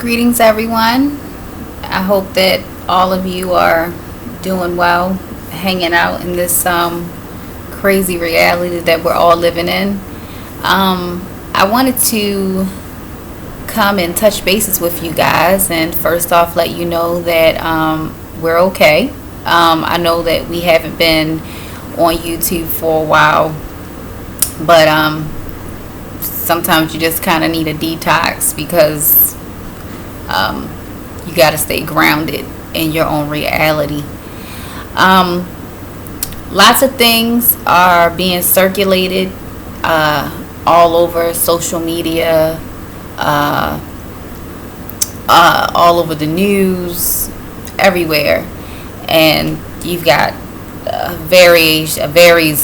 Greetings, everyone. I hope that all of you are doing well, hanging out in this crazy reality that we're all living in. I wanted to come and touch bases with you guys, and first off, let you know that we're okay. I know that we haven't been on YouTube for a while, but sometimes you just kind of need a detox because you got to stay grounded in your own reality. Lots of things are being circulated all over social media, all over the news, everywhere, and you've got varies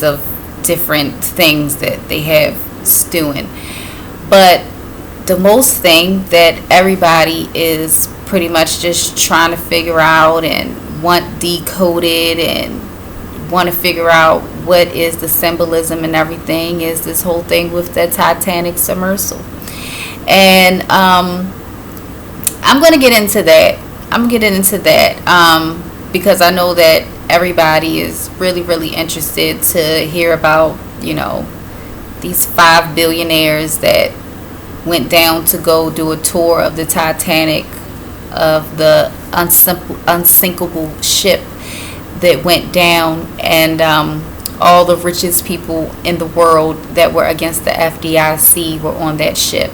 of different things that they have stewing. But the most thing that everybody is pretty much just trying to figure out and want decoded and want to figure out what is the symbolism and everything is this whole thing with the Titanic submersible. And I'm going to get into that. Because I know that everybody is really interested to hear about, these 5 billionaires that went down to go do a tour of the Titanic, of the unsinkable ship that went down, and all the richest people in the world that were against the FDIC were on that ship.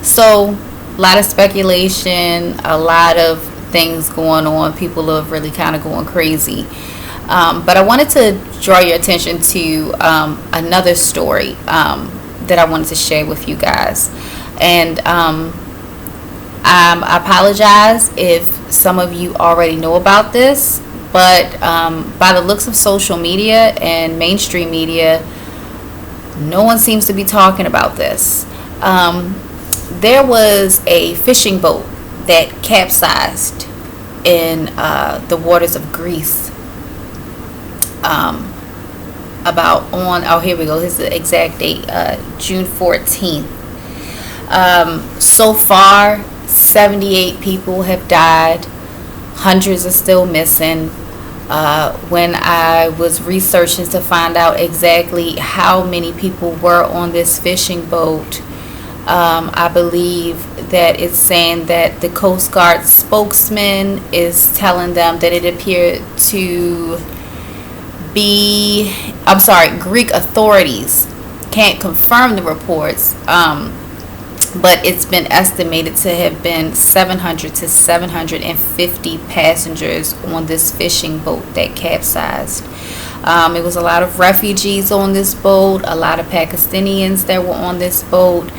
So a lot of speculation, a lot of things going on. People are really kind of going crazy. But I wanted to draw your attention to another story that I wanted to share with you guys. And I apologize if some of you already know about this, but by the looks of social media and mainstream media, no one seems to be talking about this. There was a fishing boat that capsized in the waters of Greece. Here we go. Here's the exact date, June 14th. So far, 78 people have died. Hundreds are still missing. When I was researching to find out exactly how many people were on this fishing boat, I believe that it's saying that the Coast Guard spokesman is telling them that it appeared to be, Greek authorities can't confirm the reports, but it's been estimated to have been 700 to 750 passengers on this fishing boat that capsized. It was a lot of refugees on this boat, a lot of Pakistanians that were on this boat,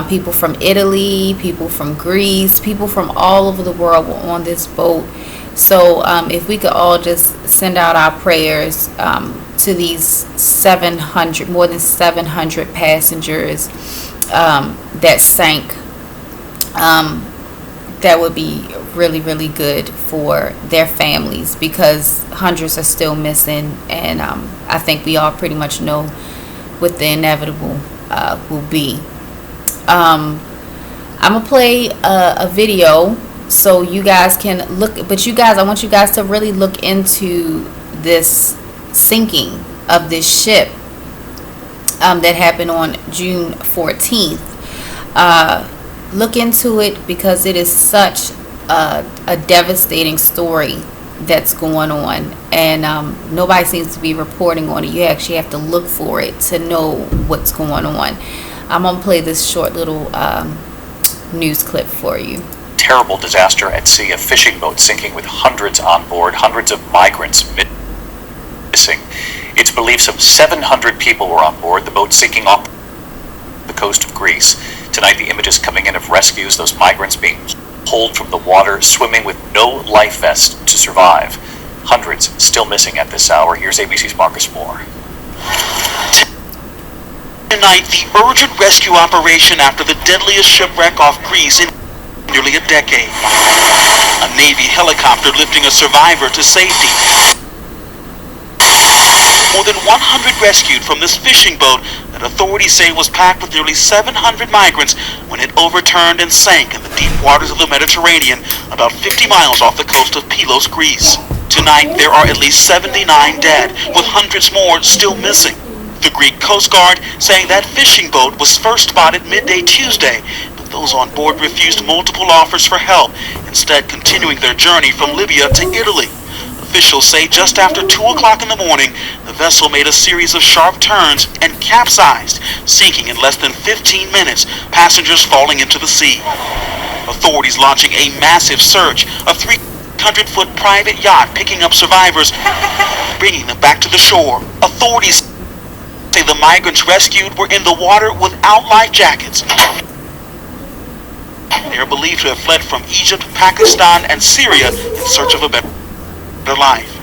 people from Italy, people from Greece, people from all over the world were on this boat. So if we could all just send out our prayers to these more than 700 passengers that sank, that would be really good for their families, because hundreds are still missing, and I think we all pretty much know what the inevitable will be. I'm gonna play a video so you guys can look, but I want you guys to really look into this sinking of this ship that happened on June 14th. Look into it, because it is such a devastating story that's going on, and nobody seems to be reporting on it. You actually have to look for it to know what's going on. I'm going to play this short little news clip for you. Terrible disaster at sea, a fishing boat sinking with hundreds on board, hundreds of migrants missing. It's believed some 700 people were on board, the boat sinking off the coast of Greece. Tonight, the images coming in of rescues, those migrants being pulled from the water, swimming with no life vest to survive. Hundreds still missing at this hour. Here's ABC's Marcus Moore. Tonight, the urgent rescue operation after the deadliest shipwreck off Greece in nearly a decade. A Navy helicopter lifting a survivor to safety. More than 100 rescued from this fishing boat that authorities say was packed with nearly 700 migrants when it overturned and sank in the deep waters of the Mediterranean about 50 miles off the coast of Pylos, Greece. Tonight, there are at least 79 dead, with hundreds more still missing. The Greek Coast Guard saying that fishing boat was first spotted midday Tuesday, but those on board refused multiple offers for help, instead continuing their journey from Libya to Italy. Officials say just after 2 o'clock in the morning, the vessel made a series of sharp turns and capsized, sinking in less than 15 minutes, passengers falling into the sea. Authorities launching a massive search, a 300-foot private yacht picking up survivors, bringing them back to the shore. Authorities say the migrants rescued were in the water without life jackets. They are believed to have fled from Egypt, Pakistan, and Syria in search of a better life.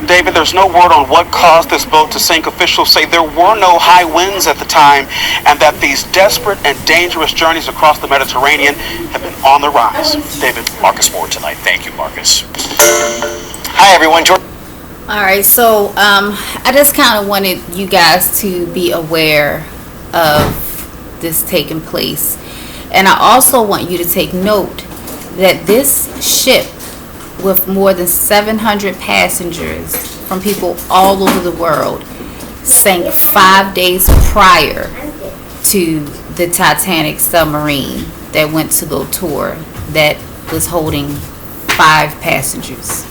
David, there's no word on what caused this boat to sink. Officials say there were no high winds at the time and that these desperate and dangerous journeys across the Mediterranean have been on the rise. David. Marcus Moore tonight. Thank you, Marcus. Hi, everyone. All right, so I just kind of wanted you guys to be aware of this taking place. And I also want you to take note that this ship with more than 700 passengers from people all over the world sank 5 days prior to the Titanic submarine that went to go tour that was holding 5 passengers.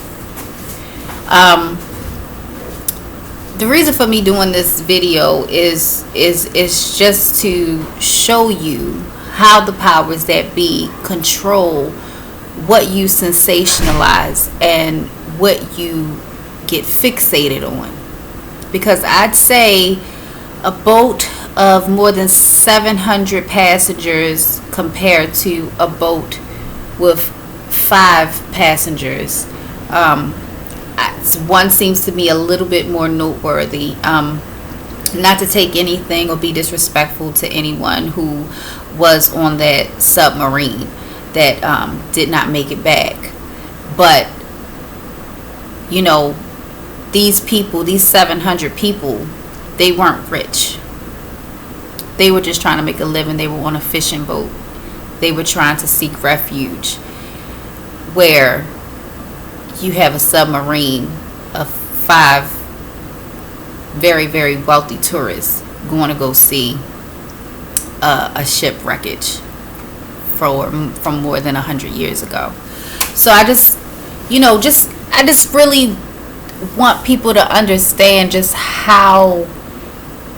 The reason for me doing this video is just to show you how the powers that be control what you sensationalize and what you get fixated on. Because I'd say a boat of more than 700 passengers compared to a boat with 5 passengers, one seems to be a little bit more noteworthy. Not to take anything or be disrespectful to anyone who was on that submarine that did not make it back, but you know, these people, these 700 people, they weren't rich. They were just trying to make a living. They were on a fishing boat. They were trying to seek refuge, where you have a submarine of 5 very, very wealthy tourists going to go see a ship wreckage from more than 100 years ago. So I just really want people to understand just how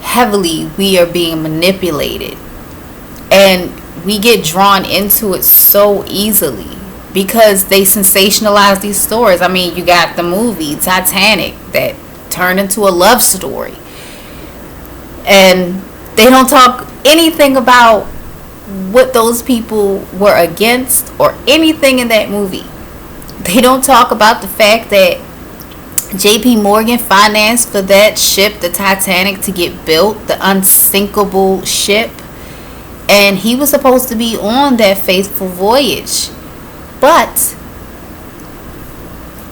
heavily we are being manipulated, and we get drawn into it so easily because they sensationalize these stories. I mean, you got the movie Titanic that turned into a love story, and they don't talk anything about what those people were against or anything in that movie. They don't talk about the fact that JP Morgan financed for that ship, the Titanic, to get built, the unsinkable ship, and he was supposed to be on that faithful voyage. But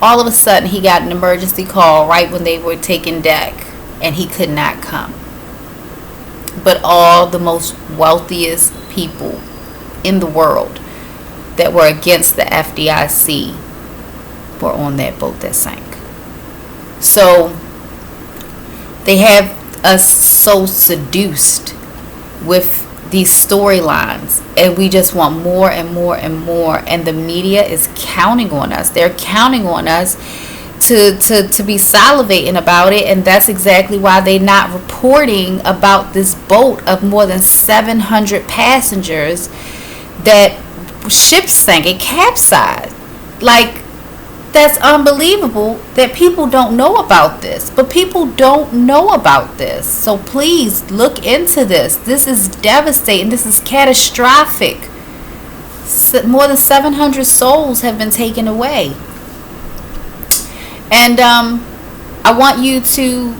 all of a sudden he got an emergency call right when they were taking deck, and he could not come. But all the most wealthiest people in the world that were against the FDIC were on that boat that sank. So they have us so seduced with these storylines, and we just want more and more and more, and the media is counting on us. They're counting on us to be salivating about it, and that's exactly why they're not reporting about this boat of more than 700 passengers that ship sank. It capsized. Like, that's unbelievable that people don't know about this. But people don't know about this. So please look into this. This is devastating. This is catastrophic. More than 700 souls have been taken away. And I want you to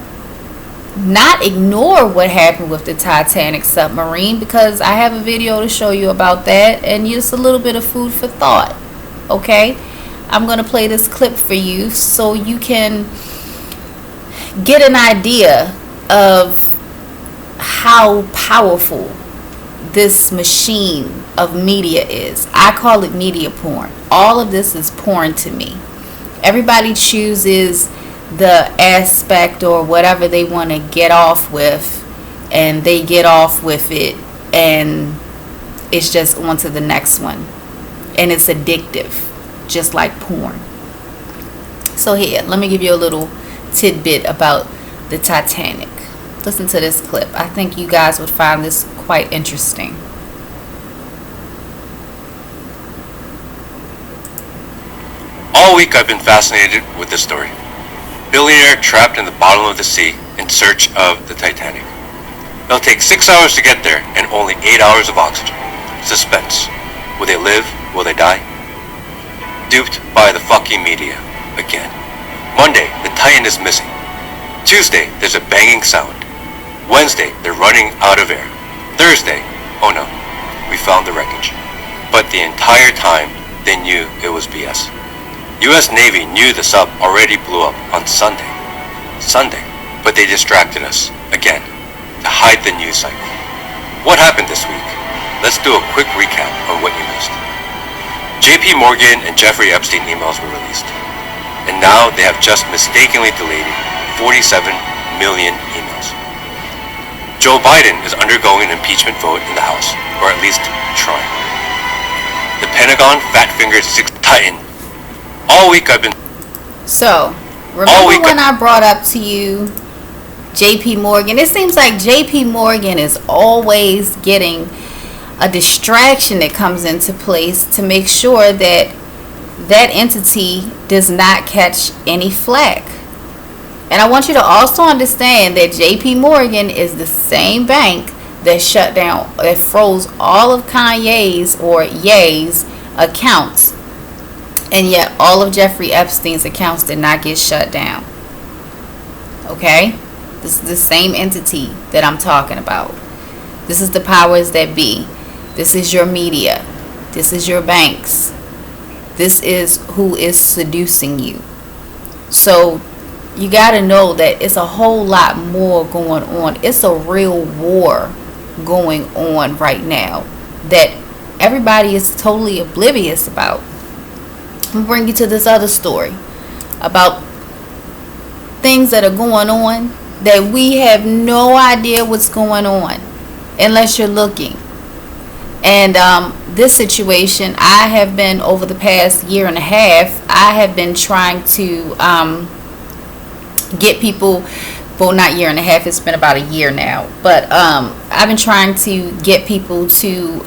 not ignore what happened with the Titanic submarine, because I have a video to show you about that, and just a little bit of food for thought. Okay? I'm going to play this clip for you so you can get an idea of how powerful this machine of media is. I call it media porn. All of this is porn to me. Everybody chooses the aspect or whatever they want to get off with, and they get off with it, and it's just on to the next one. And it's addictive, just like porn. So here, let me give you a little tidbit about the Titanic. Listen to this clip. I think you guys would find this quite interesting. All week I've been fascinated with this story. Billionaire trapped in the bottom of the sea in search of the Titanic. It'll take 6 hours to get there and only 8 hours of oxygen. Suspense. Will they live? Will they die? Duped by the fucking media. Again. Monday, the Titan is missing. Tuesday, there's a banging sound. Wednesday, they're running out of air. Thursday, oh no, we found the wreckage. But the entire time, they knew it was BS. US Navy knew the sub already blew up on Sunday. But they distracted us, again, to hide the news cycle. What happened this week? Let's do a quick recap on what you missed. JP Morgan and Jeffrey Epstein emails were released. And now they have just mistakenly deleted 47 million emails. Joe Biden is undergoing an impeachment vote in the House, or at least trying. The Pentagon fat-fingered 6 Titan. All week I've been... So, remember when I brought up to you JP Morgan? It seems like JP Morgan is always getting a distraction that comes into place to make sure that that entity does not catch any flack. And I want you to also understand that JP Morgan is the same bank that shut down, that froze all of Kanye's or Ye's accounts. And yet all of Jeffrey Epstein's accounts did not get shut down. Okay? This is the same entity that I'm talking about. This is the powers that be. This is your media. This is your banks. This is who is seducing you. So you got to know that it's a whole lot more going on. It's a real war going on right now that everybody is totally oblivious about. I'm going to bring you to this other story about things that are going on that we have no idea what's going on unless you're looking. And this situation, I have been, over the past year and a half, I have been trying to get people, well, not year and a half, it's been about a year now, but I've been trying to get people to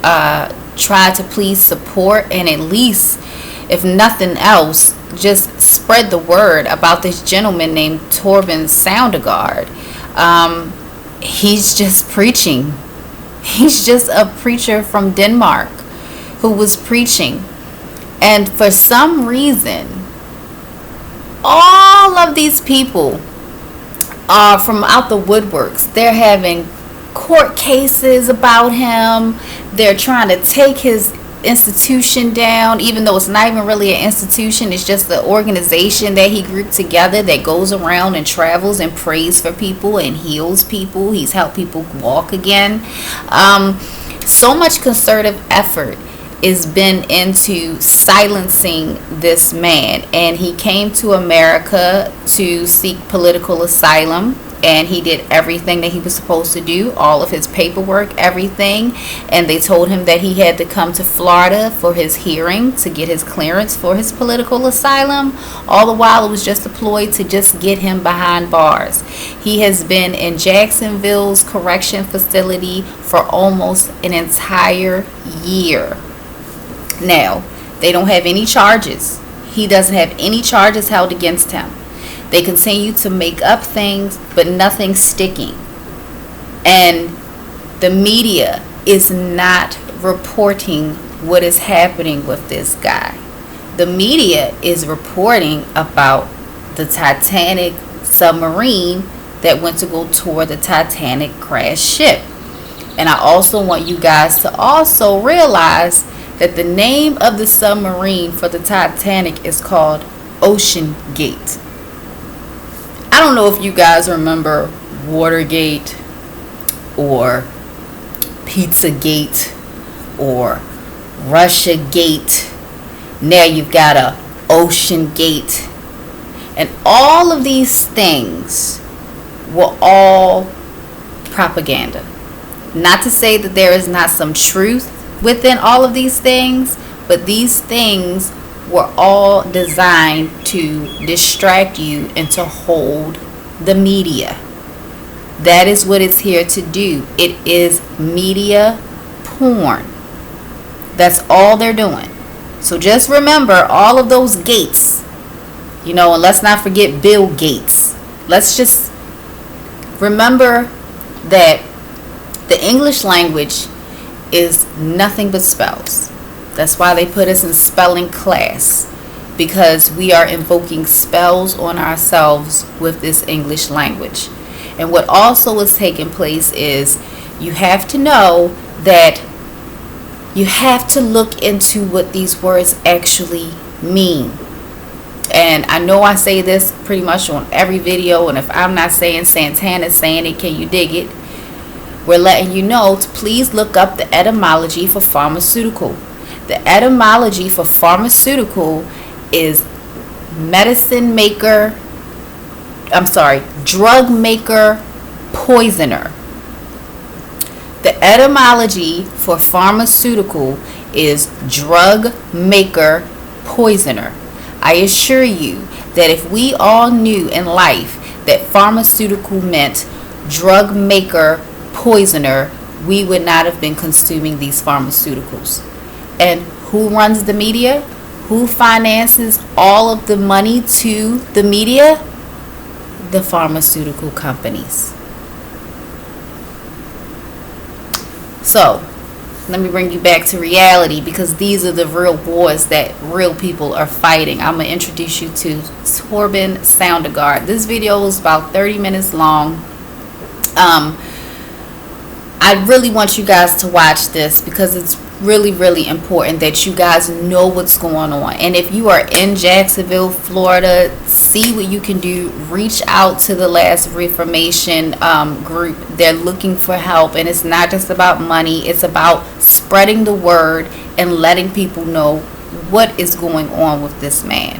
try to please support, and at least, if nothing else, just spread the word about this gentleman named Torben Soundegaard. He's just preaching. He's just a preacher from Denmark who was preaching. And for some reason, all of these people are from out the woodworks. They're having court cases about him. They're trying to take his institution down, even though it's not even really an institution. It's just the organization that he grouped together that goes around and travels and prays for people and heals people. He's helped people walk again. So much concerted effort has been into silencing this man, and he came to America to seek political asylum, and he did everything that he was supposed to do, all of his paperwork, everything, and they told him that he had to come to Florida for his hearing to get his clearance for his political asylum. All the while it was just a ploy to just get him behind bars. He has been in Jacksonville's correction facility for almost an entire year. Now, they don't have any charges. He doesn't have any charges held against him. They continue to make up things, but nothing's sticking. And the media is not reporting what is happening with this guy. The media is reporting about the Titanic submarine that went to go tour the Titanic crash ship. And I also want you guys to also realize that the name of the submarine for the Titanic is called Ocean Gate. I don't know if you guys remember Watergate, or Pizzagate or Russiagate. Now you've got a Ocean Gate. And all of these things were all propaganda. Not to say that there is not some truth within all of these things, but these things were all designed to distract you and to hold the media. That is what it's here to do. It is media porn. That's all they're doing. So just remember all of those gates. And let's not forget Bill Gates. Let's just remember that the English language is nothing but spells. That's why they put us in spelling class, because we are invoking spells on ourselves with this English language. And what also is taking place is you have to know that you have to look into what these words actually mean. And I know I say this pretty much on every video, and if I'm not saying, Santana's saying it. Can you dig it? We're letting you know to please look up the etymology for pharmaceutical. The etymology for pharmaceutical is drug maker, poisoner. The etymology for pharmaceutical is drug maker, poisoner. I assure you that if we all knew in life that pharmaceutical meant drug maker, poisoner, we would not have been consuming these pharmaceuticals. And who runs the media? Who finances all of the money to the media? The pharmaceutical companies. So, let me bring you back to reality, because these are the real wars that real people are fighting. I'm going to introduce you to Torben Soundegaard. This video is about 30 minutes long. I really want you guys to watch this, because it's really, really important that you guys know what's going on. And if you are in Jacksonville, Florida, see what you can do. Reach out to the Last Reformation group. They're looking for help, and it's not just about money. It's about spreading the word and letting people know what is going on with this man.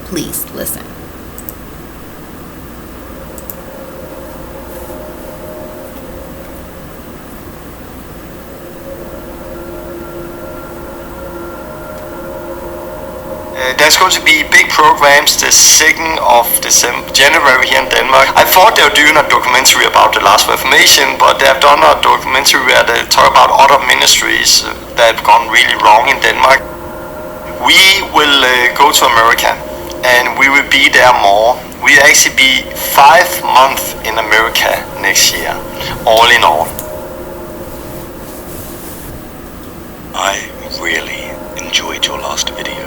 Please listen. There's going to be big programs the 2nd of January here in Denmark. I thought they were doing a documentary about the Last Reformation, but they have done a documentary where they talk about other ministries that have gone really wrong in Denmark. We will go to America, and we will be there more. We'll actually be 5 months in America next year, all in all. I really enjoyed your last video.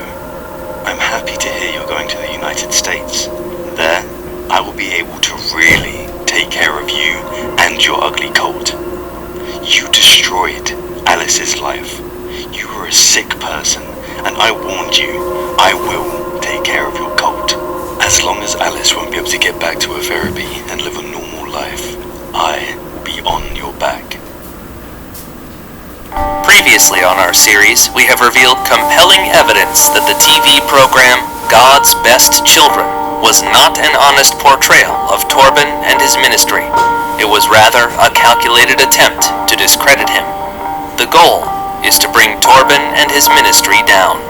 I'm happy to hear you're going to the United States. There, I will be able to really take care of you and your ugly cult. You destroyed Alice's life. You were a sick person, and I warned you, I will take care of your cult. As long as Alice won't be able to get back to her therapy and live a normal life, I will be on your back. Previously on our series, we have revealed compelling evidence that the TV program God's Best Children was not an honest portrayal of Torben and his ministry. It was rather a calculated attempt to discredit him. The goal is to bring Torben and his ministry down.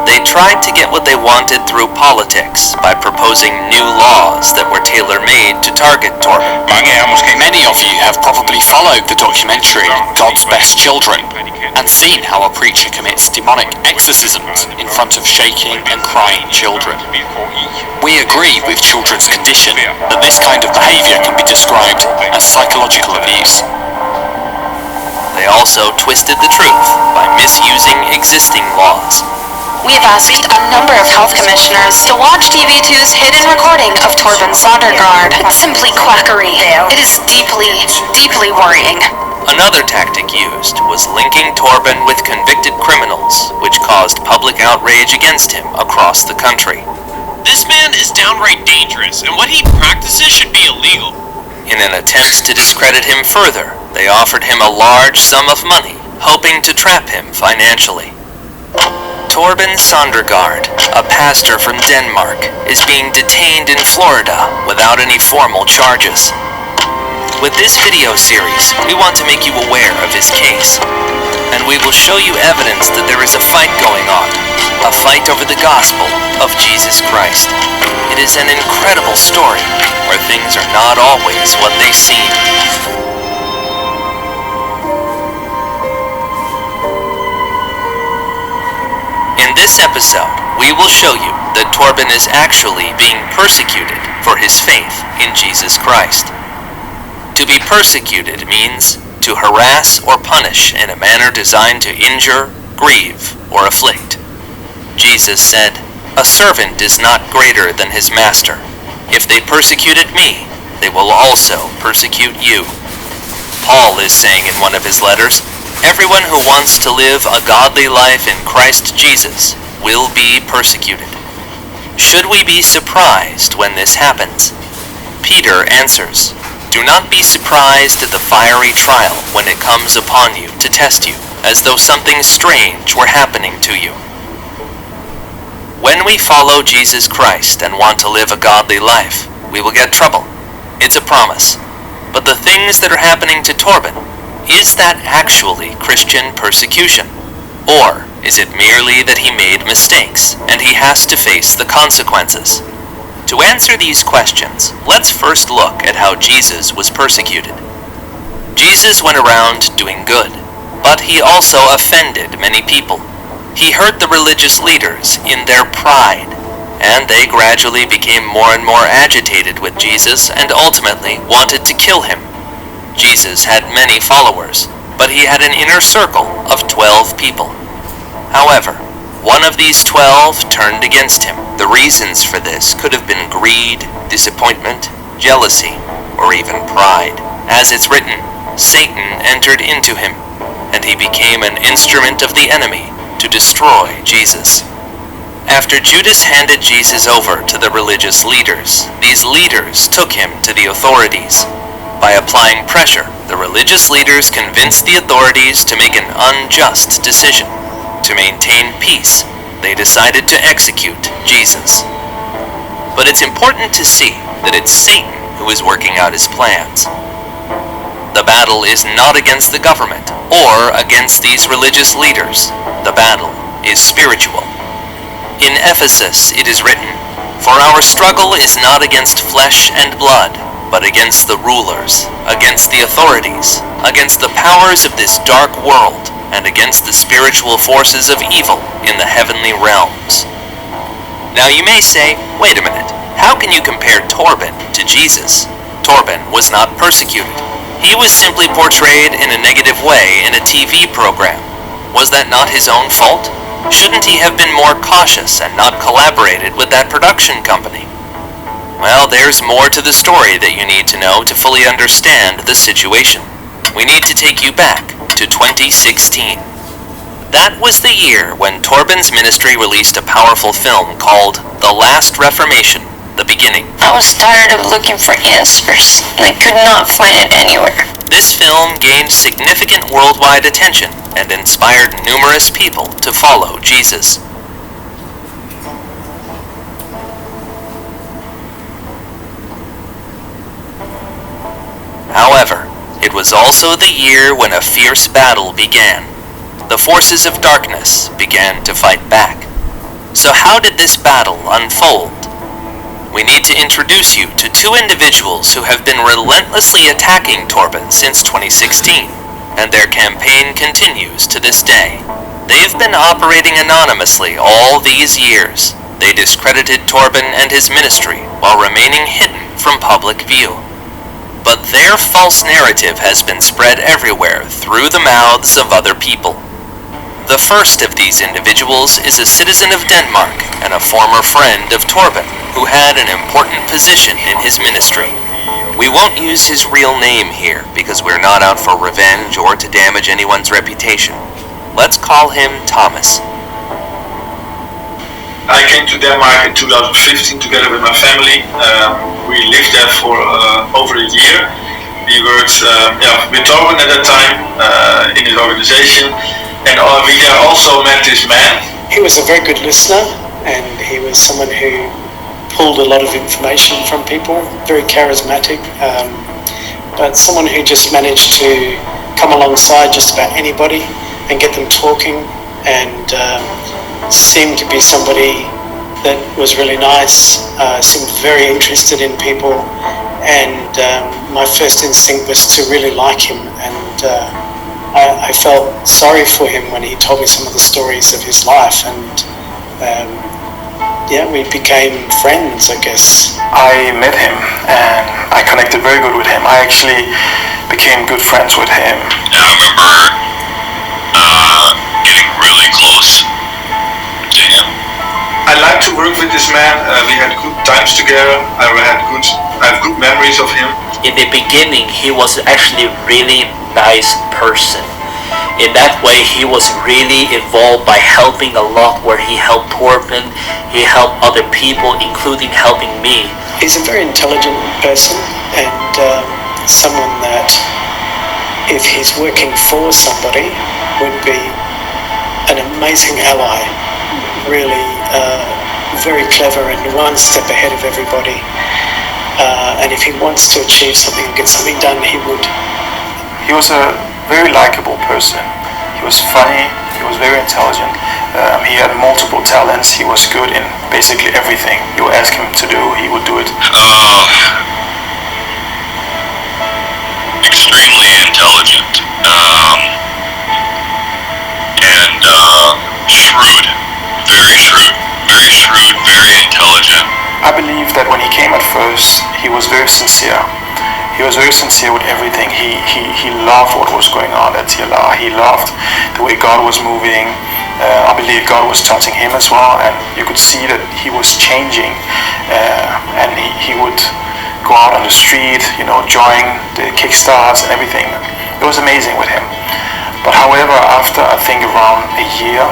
They tried to get what they wanted through politics by proposing new laws that were tailor-made to target Torben. Many of you have probably followed the documentary God's Best Children and seen how a preacher commits demonic exorcisms in front of shaking and crying children. We agree with children's condition that this kind of behavior can be described as psychological abuse. They also twisted the truth by misusing existing laws. We've asked a number of health commissioners to watch TV2's hidden recording of Torben Sondergaard. It's simply quackery. It is deeply, deeply worrying. Another tactic used was linking Torben with convicted criminals, which caused public outrage against him across the country. This man is downright dangerous, and what he practices should be illegal. In an attempt to discredit him further, they offered him a large sum of money, hoping to trap him financially. Torben Sondergaard, a pastor from Denmark, is being detained in Florida without any formal charges. With this video series, we want to make you aware of his case, and we will show you evidence that there is a fight going on, a fight over the gospel of Jesus Christ. It is an incredible story where things are not always what they seem. In this episode, we will show you that Torben is actually being persecuted for his faith in Jesus Christ. To be persecuted means to harass or punish in a manner designed to injure, grieve, or afflict. Jesus said, "A servant is not greater than his master. If they persecuted me, they will also persecute you." Paul is saying in one of his letters, "Everyone who wants to live a godly life in Christ Jesus will be persecuted." Should we be surprised when this happens? Peter answers, "Do not be surprised at the fiery trial when it comes upon you to test you, as though something strange were happening to you." When we follow Jesus Christ and want to live a godly life, we will get trouble. It's a promise. But the things that are happening to Torben, is that actually Christian persecution? Or is it merely that he made mistakes and he has to face the consequences? To answer these questions, let's first look at how Jesus was persecuted. Jesus went around doing good, but he also offended many people. He hurt the religious leaders in their pride, and they gradually became more and more agitated with Jesus and ultimately wanted to kill him. Jesus had many followers, but he had an inner circle of 12 people. However, one of these 12 turned against him. The reasons for this could have been greed, disappointment, jealousy, or even pride. As it's written, Satan entered into him, and he became an instrument of the enemy to destroy Jesus. After Judas handed Jesus over to the religious leaders, these leaders took him to the authorities. By applying pressure, the religious leaders convinced the authorities to make an unjust decision. To maintain peace, they decided to execute Jesus. But it's important to see that it's Satan who is working out his plans. The battle is not against the government or against these religious leaders. The battle is spiritual. In Ephesus it is written, "For our struggle is not against flesh and blood, but against the rulers, against the authorities, against the powers of this dark world, and against the spiritual forces of evil in the heavenly realms." Now you may say, wait a minute, how can you compare Torben to Jesus? Torben was not persecuted. He was simply portrayed in a negative way in a TV program. Was that not his own fault? Shouldn't he have been more cautious and not collaborated with that production company? Well, there's more to the story that you need to know to fully understand the situation. We need to take you back to 2016. That was the year when Torben's ministry released a powerful film called The Last Reformation, The Beginning. I was tired of looking for answers, and I could not find it anywhere. This film gained significant worldwide attention and inspired numerous people to follow Jesus. However, it was also the year when a fierce battle began. The forces of darkness began to fight back. So how did this battle unfold? We need to introduce you to two individuals who have been relentlessly attacking Torben since 2016, and their campaign continues to this day. They've been operating anonymously all these years. They discredited Torben and his ministry while remaining hidden from public view. But their false narrative has been spread everywhere through the mouths of other people. The first of these individuals is a citizen of Denmark and a former friend of Torben, who had an important position in his ministry. We won't use his real name here because we're not out for revenge or to damage anyone's reputation. Let's call him Thomas. I came to Denmark in 2015 together with my family. We lived there for over a year. he worked with Torben at that time in his organization, and we also met this man. He was a very good listener, and he was someone who pulled a lot of information from people, very charismatic, but someone who just managed to come alongside just about anybody and get them talking, and seemed to be somebody that was really nice, seemed very interested in people, and my first instinct was to really like him, and I felt sorry for him when he told me some of the stories of his life, and we became friends, I guess. I met him and I connected very good with him. I actually became good friends with him. I remember getting really close to him. I like to work with this man. We had good times together. I have good memories of him. In the beginning, he was actually a really nice person. In that way, he was really involved by helping a lot, where he helped Torben, he helped other people, including helping me. He's a very intelligent person, and someone that, if he's working for somebody, would be an amazing ally. Really very clever and one step ahead of everybody. And if he wants to achieve something and get something done, he would. He was a very likable person. He was funny, he was very intelligent, he had multiple talents, he was good in basically everything you ask him to do, he would do it. Extremely intelligent, and shrewd, very shrewd, very intelligent. I believe that when he came at first, he was very sincere. He was very sincere with everything. He loved what was going on at TLR. He loved the way God was moving. I believe God was touching him as well, and you could see that he was changing. And he would go out on the street, join the kickstarts and everything. It was amazing with him. But however, after I think around a year,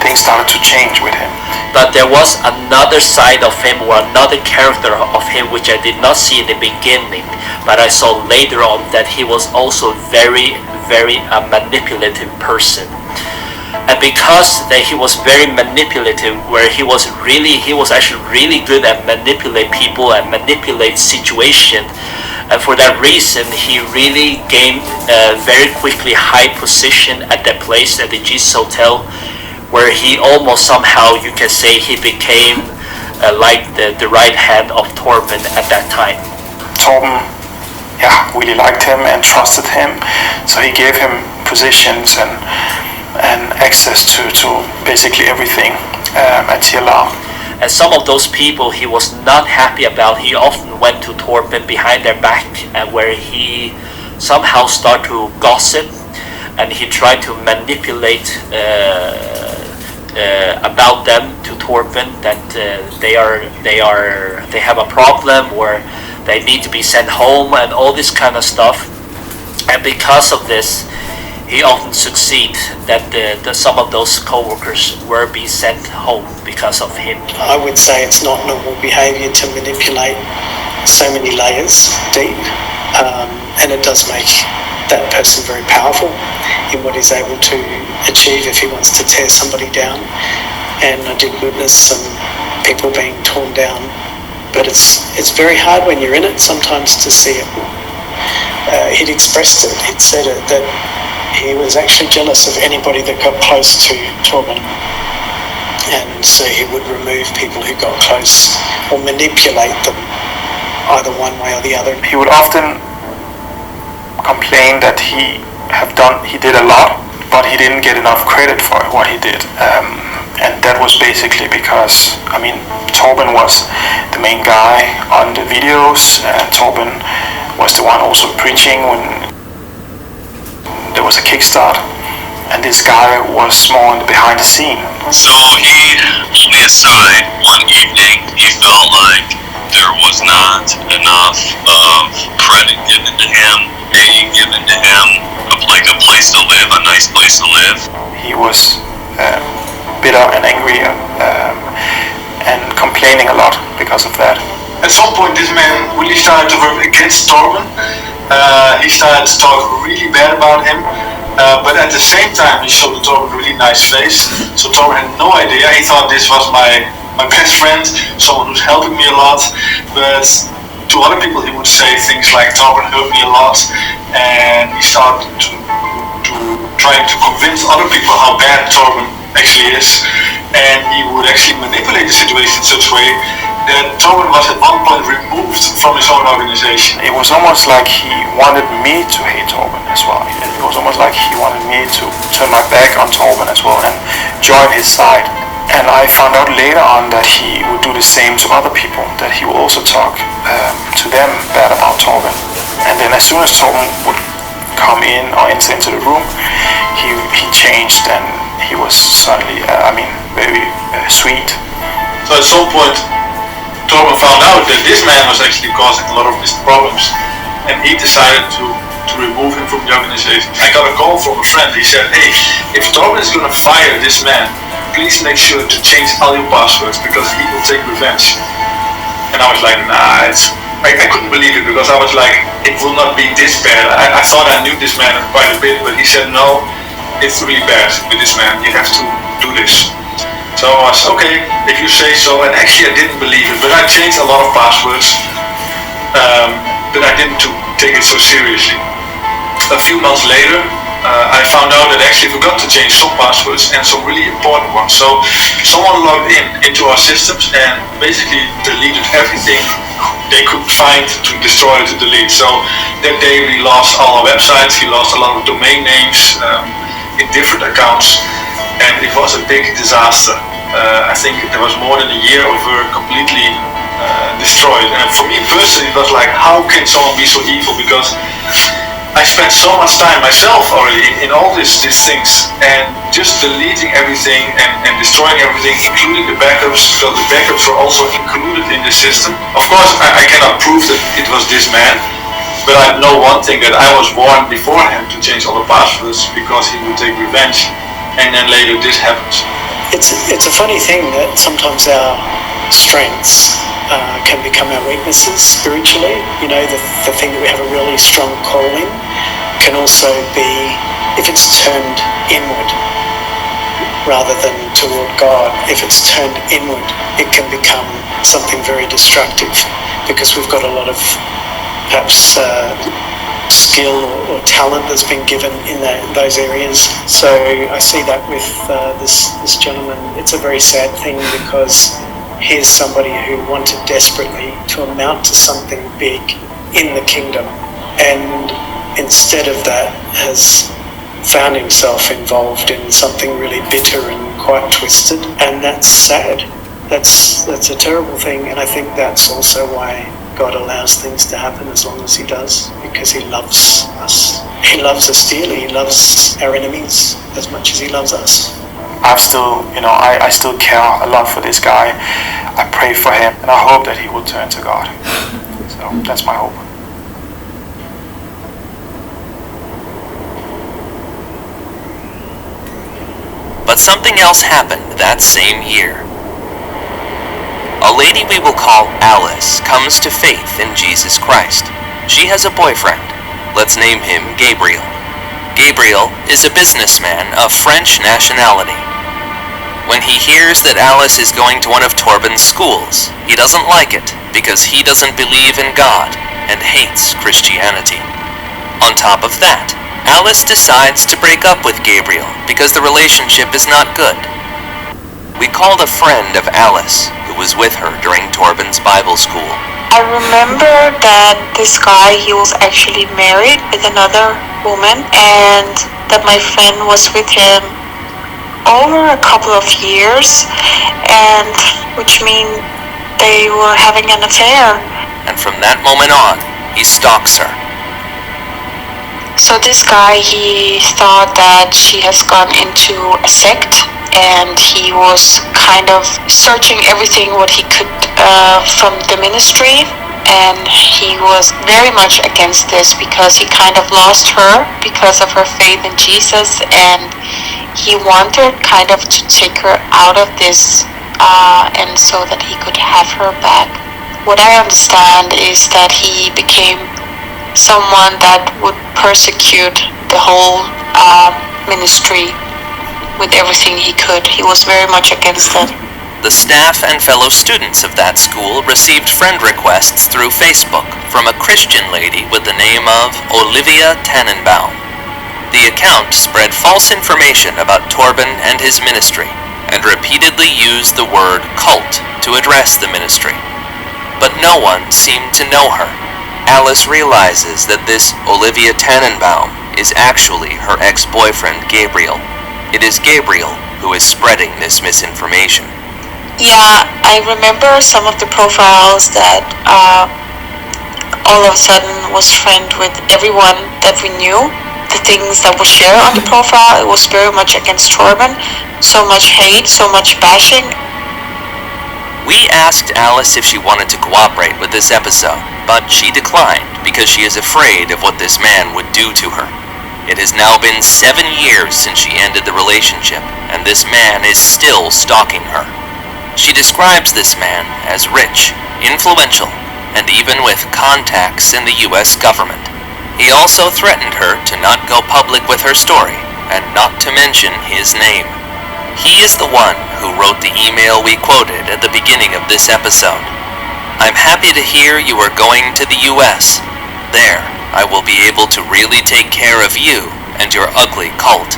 things started to change with him. But there was another side of him, or another character of him, which I did not see in the beginning, but I saw later on, that he was also very manipulative person. And because that he was very manipulative, where he was actually really good at manipulate people and manipulate situation, and for that reason he really gained a very quickly high position at that place, at the Jesus Hotel, where he almost somehow, you can say, he became like the right hand of Torben at that time. Torben, really liked him and trusted him, so he gave him positions and access to basically everything at TLR. And some of those people he was not happy about, he often went to Torben behind their back, and where he somehow started to gossip, and he tried to manipulate about them to Torben, that they have a problem, or they need to be sent home, and all this kind of stuff. And because of this, he often succeed that some of those co-workers were being sent home because of him. I would say it's not normal behaviour to manipulate so many layers deep, and it does make that person very powerful in what he's able to achieve if he wants to tear somebody down. And I did witness some people being torn down, but it's very hard when you're in it sometimes to see it. He'd expressed it, he'd said it, that he was actually jealous of anybody that got close to Torben, and so he would remove people who got close or manipulate them either one way or the other. He would often complain that he did a lot, but he didn't get enough credit for what he did, and that was basically because Torben was the main guy on the videos, and Torben was the one also preaching when there was a kickstart, and this guy was more behind the scene. So he pulled me aside one evening. He felt like there was not enough of credit given to him, pay given to him, like a place to live, a nice place to live. He was bitter and angry and complaining a lot because of that. At some point, this man really started to work against Torben. He started to talk really bad about him. But at the same time, he showed Torben a really nice face. So Torben had no idea. He thought this was my best friend, someone who's helping me a lot. But to other people, he would say things like, Torben hurt me a lot. And he started to trying to convince other people how bad Torben actually is. And he would actually manipulate the situation in such a way that Torben was at one point removed from his own organization. It was almost like he wanted me to hate Torben as well. It was almost like he wanted me to turn my back on Torben as well and join his side. And I found out later on that he would do the same to other people, that he would also talk to them bad about Torben. And then as soon as Torben would come in or enter into the room, he changed and he was suddenly, very sweet. So at some point, Torben found out that this man was actually causing a lot of his problems, and he decided to remove him from the organization. I got a call from a friend. He said, hey, if Torben is going to fire this man, please make sure to change all your passwords because he will take revenge. And I was like, nah, I couldn't believe it because I was like, it will not be this bad. I thought I knew this man quite a bit, but he said, no, it's really bad with this man. You have to do this. So I was, okay, if you say so, and actually I didn't believe it, but I changed a lot of passwords, but I didn't take it so seriously. A few months later, I found out that I actually forgot to change some passwords and some really important ones. So someone logged into our systems and basically deleted everything they could find to destroy or to delete. So that day we lost all our websites, we lost a lot of domain names in different accounts. And it was a big disaster. I think there was more than a year of work completely destroyed. And for me personally, it was like, how can someone be so evil? Because I spent so much time myself already in all these things, and just deleting everything and destroying everything, including the backups, because the backups were also included in the system. Of course, I cannot prove that it was this man, but I know one thing, that I was warned beforehand to change all the passwords because he would take revenge. And then later this happens. It's a funny thing that sometimes our strengths can become our weaknesses spiritually. You know, the thing that we have a really strong calling can also be, if it's turned inward rather than toward God, if it's turned inward, it can become something very destructive because we've got a lot of perhaps skill or talent that's been given in those areas. So I see that with this gentleman. It's a very sad thing because here's somebody who wanted desperately to amount to something big in the kingdom, and instead of that has found himself involved in something really bitter and quite twisted, and that's sad. That's a terrible thing, and I think that's also why God allows things to happen as long as he does, because he loves us. He loves us dearly. He loves our enemies as much as he loves us. I still care a lot for this guy. I pray for him and I hope that he will turn to God. So that's my hope. But something else happened that same year. A lady we will call Alice comes to faith in Jesus Christ. She has a boyfriend. Let's name him Gabriel. Gabriel is a businessman of French nationality. When he hears that Alice is going to one of Torben's schools, he doesn't like it because he doesn't believe in God and hates Christianity. On top of that, Alice decides to break up with Gabriel because the relationship is not good. We called a friend of Alice who was with her during Torben's Bible school. I remember that this guy, he was actually married with another woman, and that my friend was with him over a couple of years, and which means they were having an affair. And from that moment on, he stalks her. So this guy, he thought that she has gone into a sect, and he was kind of searching everything what he could from the ministry, and he was very much against this because he kind of lost her because of her faith in Jesus, and he wanted kind of to take her out of this and so that he could have her back. what I understand is that he became someone that would persecute the whole ministry with everything he could. He was very much against it. The staff and fellow students of that school received friend requests through Facebook from a Christian lady with the name of Olivia Tannenbaum. The account spread false information about Torben and his ministry and repeatedly used the word cult to address the ministry. But no one seemed to know her. Alice realizes that this Olivia Tannenbaum is actually her ex-boyfriend Gabriel. It is Gabriel who is spreading this misinformation. Yeah, I remember some of the profiles that all of a sudden was friend with everyone that we knew. The things that were shared on the profile, it was very much against Torben. So much hate, so much bashing. We asked Alice if she wanted to cooperate with this episode, but she declined because she is afraid of what this man would do to her. It has now been 7 years since she ended the relationship, and this man is still stalking her. She describes this man as rich, influential, and even with contacts in the US government. He also threatened her to not go public with her story, and not to mention his name. He is the one who wrote the email we quoted at the beginning of this episode. I'm happy to hear you are going to the US. There, I will be able to really take care of you and your ugly cult.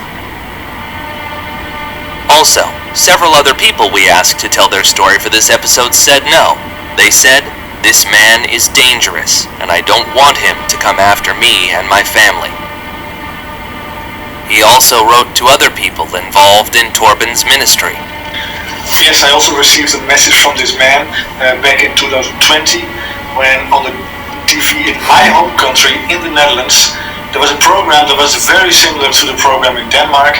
Also, several other people we asked to tell their story for this episode said no. They said, this man is dangerous, and I don't want him to come after me and my family. He also wrote to other people involved in Torben's ministry. Yes, I also received a message from this man back in 2020 when on the TV in my home country, in the Netherlands, there was a program that was very similar to the program in Denmark.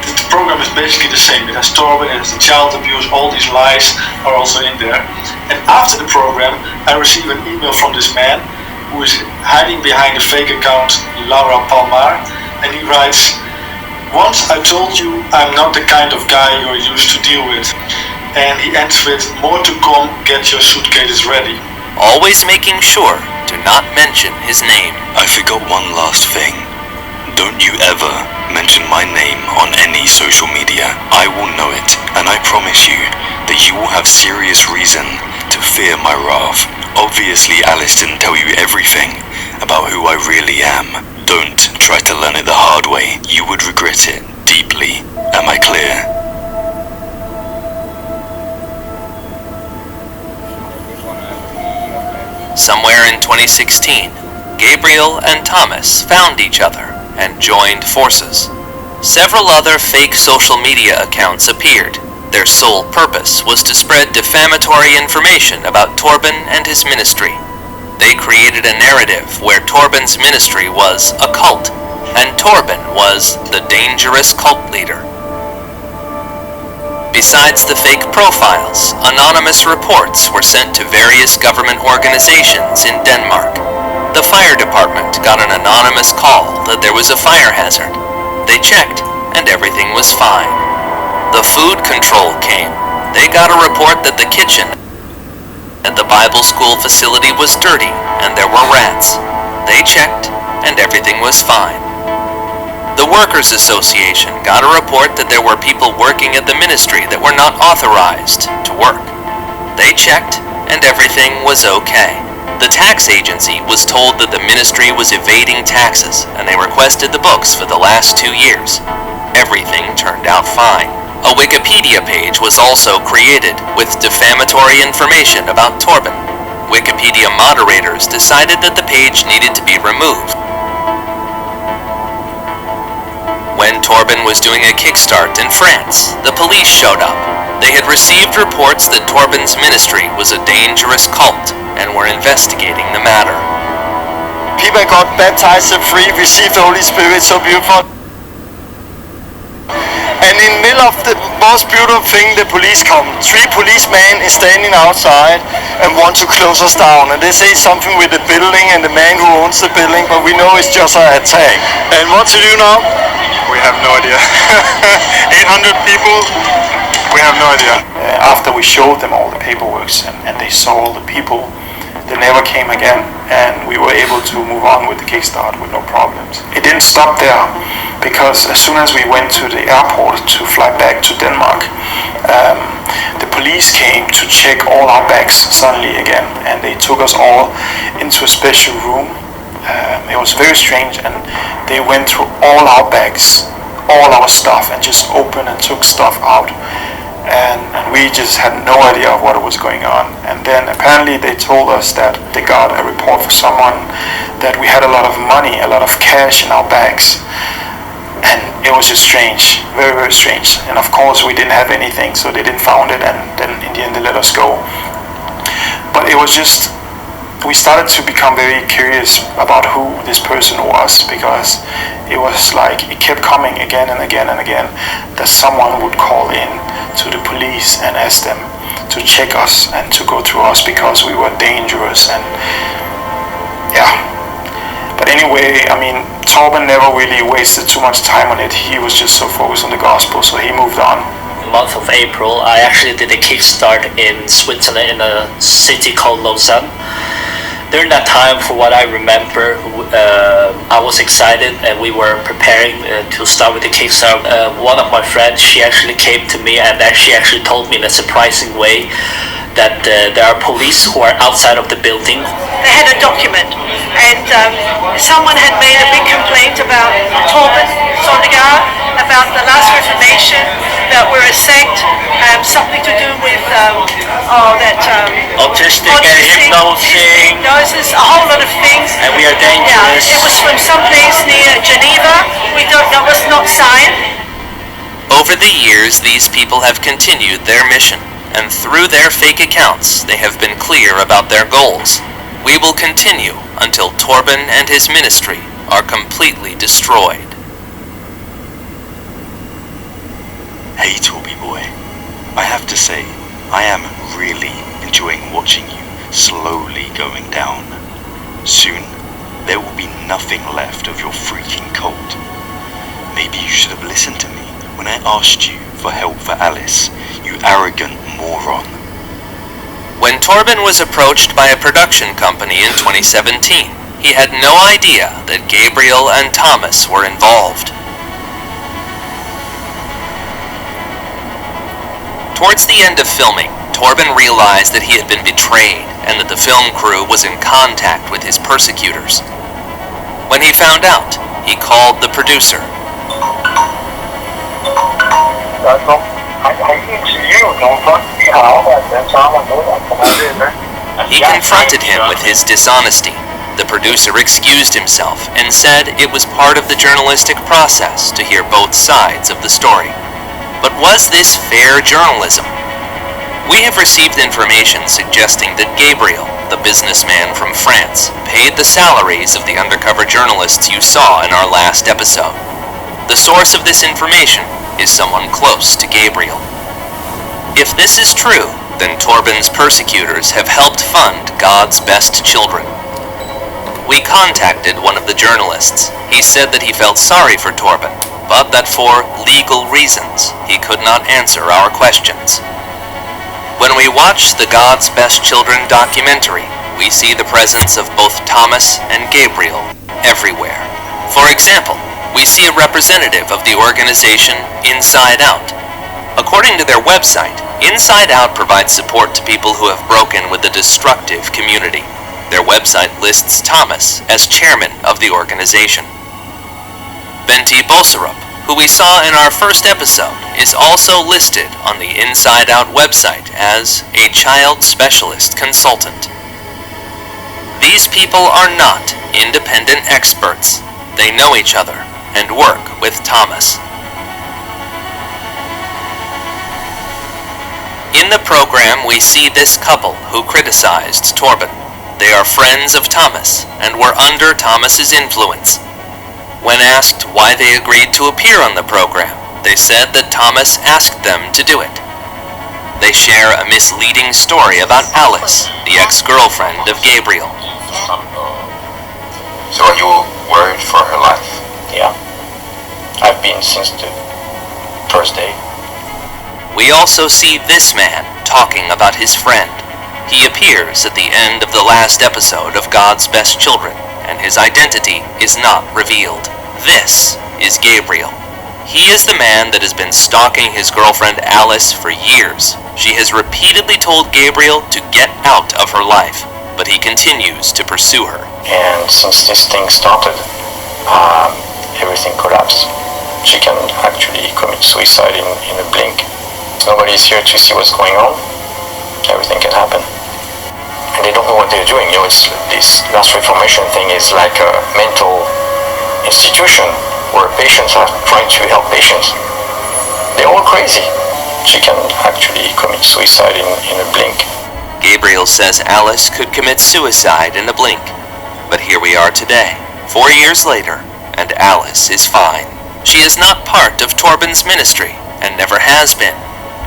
The program is basically the same. It has Torben, it has the child abuse, all these lies are also in there. And after the program, I received an email from this man who is hiding behind the fake account Laura Palmar, and he writes, once I told you I'm not the kind of guy you're used to deal with. And he ends with, more to come, get your suitcases ready. Always making sure to not mention his name. I forgot one last thing. Don't you ever mention my name on any social media. I will know it, and I promise you that you will have serious reason to fear my wrath. Obviously, Alice didn't tell you everything about who I really am. Don't try to learn it the hard way. You would regret it deeply. Am I clear? Somewhere in 2016, Gabriel and Thomas found each other and joined forces. Several other fake social media accounts appeared. Their sole purpose was to spread defamatory information about Torben and his ministry. They created a narrative where Torben's ministry was a cult, and Torben was the dangerous cult leader. Besides the fake profiles, anonymous reports were sent to various government organizations in Denmark. The fire department got an anonymous call that there was a fire hazard. They checked, and everything was fine. The food control came. They got a report that the kitchen at the Bible school facility was dirty, and there were rats. They checked, and everything was fine. The Workers' Association got a report that there were people working at the ministry that were not authorized to work. They checked, and everything was okay. The tax agency was told that the ministry was evading taxes, and they requested the books for the last 2 years. Everything turned out fine. A Wikipedia page was also created with defamatory information about Torben. Wikipedia moderators decided that the page needed to be removed. When Torben was doing a kickstart in France, the police showed up. They had received reports that Torben's ministry was a dangerous cult and were investigating the matter. People got baptized, set free, received the Holy Spirit, so beautiful. And in the middle of the most beautiful thing, the police come. 3 policemen is standing outside and want to close us down. And they say something with the building and the man who owns the building, but we know it's just an attack. And what to do now? We have no idea. 800 people We have no idea. After we showed them all the paperwork and they saw all the people, they never came again, and we were able to move on with the Kickstart with no problems. It didn't stop there, because as soon as we went to the airport to fly back to Denmark, the police came to check all our bags suddenly again, and they took us all into a special room. It was very strange, and they went through all our bags, all our stuff, and just opened and took stuff out. And we just had no idea of what was going on. And then apparently they told us that they got a report for someone that we had a lot of money, a lot of cash in our bags. And it was just strange, very, very strange. And of course we didn't have anything, so they didn't found it, and then in the end they let us go. But it was just, we started to become very curious about who this person was, because it was like it kept coming again and again and again, that someone would call in to the police and ask them to check us and to go through us because we were dangerous. And yeah, but anyway, I mean, Torben never really wasted too much time on it. He was just so focused on the gospel, so he moved on. Month of April, I actually did a kickstart in Switzerland in a city called Lausanne. During that time, for what I remember, I was excited and we were preparing to start with the kickstart. One of my friends, she actually came to me and she actually told me in a surprising way that there are police who are outside of the building. They had a document, and someone had made a big complaint about Torben Sondergaard, about the last Reformation, that we're a sect, something to do with autistic and hypnosis, a whole lot of things. And we are dangerous. Yeah, it was from some place near Geneva. We don't know, was not signed. Over the years, these people have continued their mission, and through their fake accounts, they have been clear about their goals. We will continue until Torben and his ministry are completely destroyed. Hey Torby boy, I have to say, I am really enjoying watching you slowly going down. Soon, there will be nothing left of your freaking cult. Maybe you should have listened to me when I asked you for help for Alice, you arrogant moron. When Torben was approached by a production company in 2017, he had no idea that Gabriel and Thomas were involved. Towards the end of filming, Torben realized that he had been betrayed and that the film crew was in contact with his persecutors. When he found out, he called the producer. He confronted him with his dishonesty. The producer excused himself and said it was part of the journalistic process to hear both sides of the story. But was this fair journalism? We have received information suggesting that Gabriel, the businessman from France, paid the salaries of the undercover journalists you saw in our last episode. The source of this information is someone close to Gabriel. If this is true, then Torben's persecutors have helped fund God's best children. We contacted one of the journalists. He said that he felt sorry for Torben, but that for legal reasons, he could not answer our questions. When we watch the God's Best Children documentary, we see the presence of both Thomas and Gabriel everywhere. For example, we see a representative of the organization Inside Out. According to their website, Inside Out provides support to people who have broken with the destructive community. Their website lists Thomas as chairman of the organization. Benti Boserup, who we saw in our first episode, is also listed on the Inside Out website as a child specialist consultant. These people are not independent experts. They know each other and work with Thomas. In the program, we see this couple who criticized Torben. They are friends of Thomas and were under Thomas's influence. When asked why they agreed to appear on the program, they said that Thomas asked them to do it. They share a misleading story about Alice, the ex-girlfriend of Gabriel. So are you worried for her life? Yeah. I've been since the first day. We also see this man talking about his friend. He appears at the end of the last episode of God's Best Children, and his identity is not revealed. This is Gabriel. He is the man that has been stalking his girlfriend Alice for years. She has repeatedly told Gabriel to get out of her life, but he continues to pursue her. And since this thing started, everything collapsed. She can actually commit suicide in a blink. Nobody is here to see what's going on. Everything can happen. And they don't know what they're doing. You know, this last reformation thing is like a mental institution where patients are trying to help patients. They're all crazy. She can actually commit suicide in a blink. Gabriel says Alice could commit suicide in a blink. But here we are today, 4 years later, and Alice is fine. She is not part of Torben's ministry, and never has been.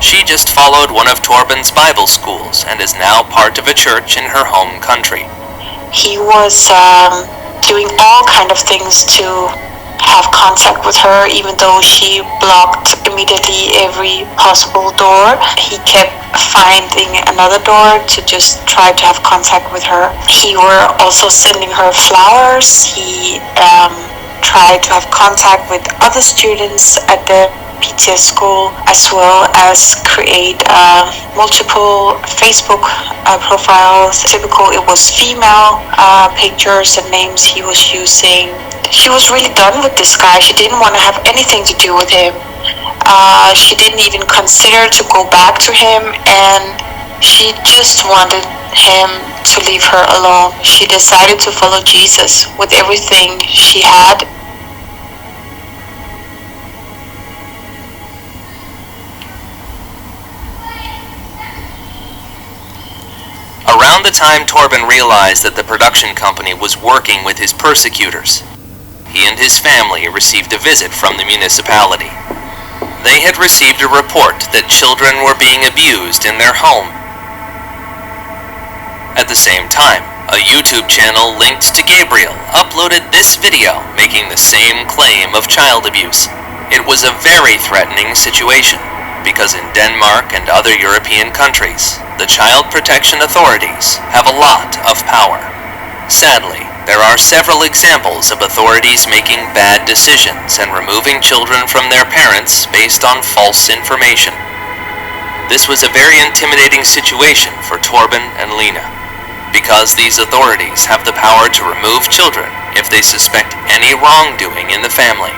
She just followed one of Torben's Bible schools and is now part of a church in her home country. He was doing all kind of things to have contact with her, even though she blocked immediately every possible door. He kept finding another door to just try to have contact with her. He were also sending her flowers. He tried to have contact with other students at the PTS school, as well as create multiple Facebook profiles. Typical, it was female pictures and names he was using. She was really done with this guy. She didn't want to have anything to do with him. She didn't even consider to go back to him, and she just wanted him to leave her alone. She decided to follow Jesus with everything she had. Around the time Torben realized that the production company was working with his persecutors, he and his family received a visit from the municipality. They had received a report that children were being abused in their home. At the same time, a YouTube channel linked to Gabriel uploaded this video making the same claim of child abuse. It was a very threatening situation, because in Denmark and other European countries, the child protection authorities have a lot of power. Sadly, there are several examples of authorities making bad decisions and removing children from their parents based on false information. This was a very intimidating situation for Torben and Lena, because these authorities have the power to remove children if they suspect any wrongdoing in the family.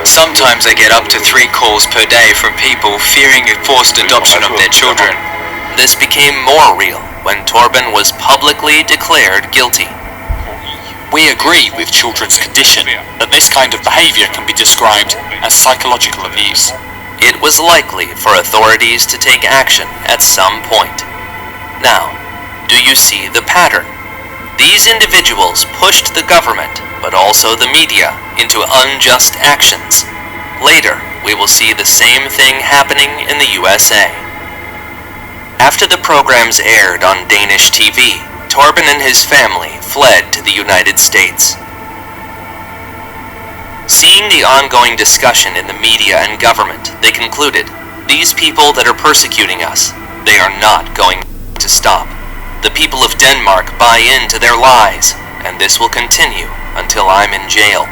Sometimes I get up to 3 calls per day from people fearing a forced adoption of their children. This became more real when Torben was publicly declared guilty. We agree with children's condition that this kind of behavior can be described as psychological abuse. It was likely for authorities to take action at some point. Now, do you see the pattern? These individuals pushed the government, but also the media, into unjust actions. Later, we will see the same thing happening in the USA. After the programs aired on Danish TV, Torben and his family fled to the United States. Seeing the ongoing discussion in the media and government, they concluded, these people that are persecuting us, they are not going to stop. The people of Denmark buy into their lies, and this will continue until I'm in jail.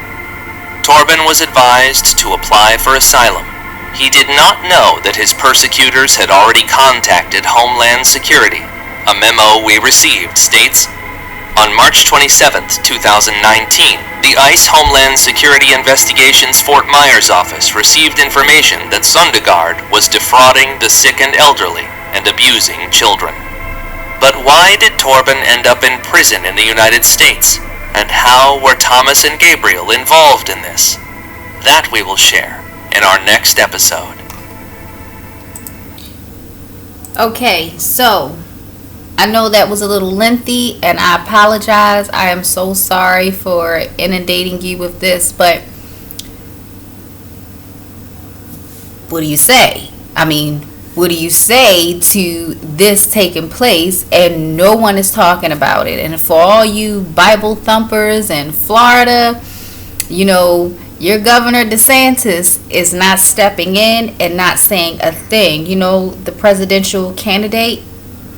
Torben was advised to apply for asylum. He did not know that his persecutors had already contacted Homeland Security. A memo we received states, on March 27, 2019, the ICE Homeland Security Investigations Fort Myers office received information that Søndergaard was defrauding the sick and elderly and abusing children. But why did Torben end up in prison in the United States? And how were Thomas and Gabriel involved in this? That we will share in our next episode. Okay, so I know that was a little lengthy, and I apologize. I am so sorry for inundating you with this, but what do you say? I mean, what do you say to this taking place and no one is talking about it? And for all you Bible thumpers in Florida, you know, Your Governor DeSantis is not stepping in and not saying a thing. You know, the presidential candidate,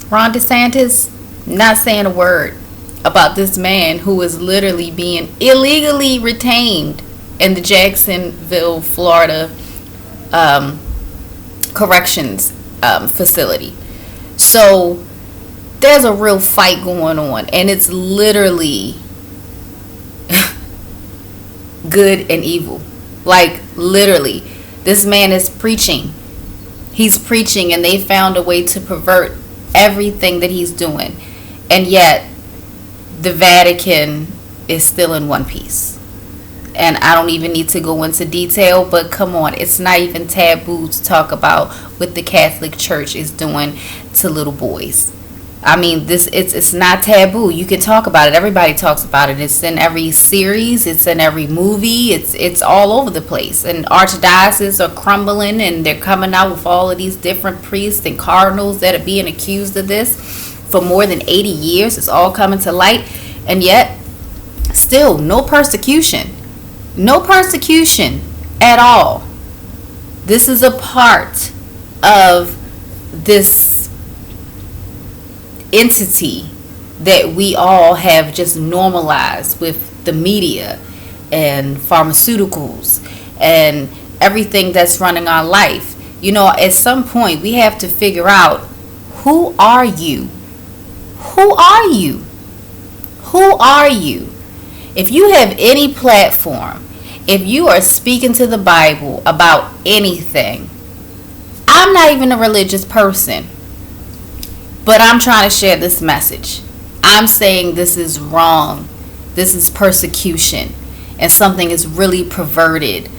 Ron DeSantis, not saying a word about this man who is literally being illegally retained in the Jacksonville, Florida corrections facility. So there's a real fight going on, and it's literally good and evil. Like, literally, this man is preaching. He's preaching, and they found a way to pervert everything that he's doing. And yet, the Vatican is still in one piece. And I don't even need to go into detail, but come on, it's not even taboo to talk about what the Catholic Church is doing to little boys. I mean, it's not taboo. You can talk about it. Everybody talks about it. It's in every series. It's in every movie. It's all over the place. And archdioceses are crumbling, and they're coming out with all of these different priests and cardinals that are being accused of this for more than 80 years. It's all coming to light, and yet still no persecution. No persecution at all. This is a part of this entity that we all have just normalized with the media and pharmaceuticals and everything that's running our life. You know, at some point we have to figure out, who are you? Who are you? Who are you? If you have any platform, if you are speaking to the Bible about anything, I'm not even a religious person, but I'm trying to share this message. I'm saying this is wrong. This is persecution. And something is really perverted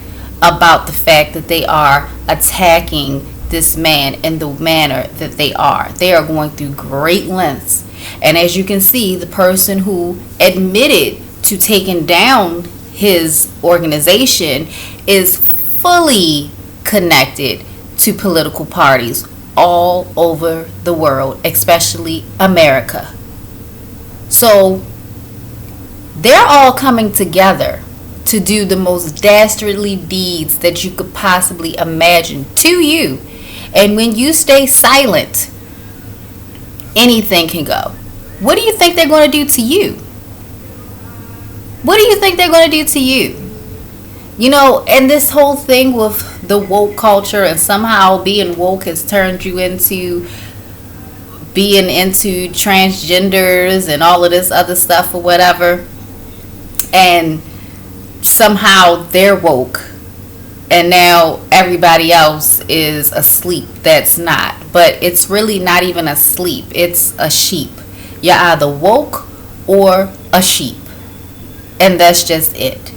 about the fact that they are attacking this man in the manner that they are. They are going through great lengths. And as you can see, the person who admitted to taking down his organization is fully connected to political parties all over the world, especially America. So they're all coming together to do the most dastardly deeds that you could possibly imagine to you. And when you stay silent, anything can go. What do you think they're going to do to you? What do you think they're going to do to you? You know, and this whole thing with the woke culture, and somehow being woke has turned you into being into transgenders and all of this other stuff or whatever. And somehow they're woke, and now everybody else is asleep that's not. But it's really not even asleep. It's a sheep. You're either woke or a sheep. And that's just it.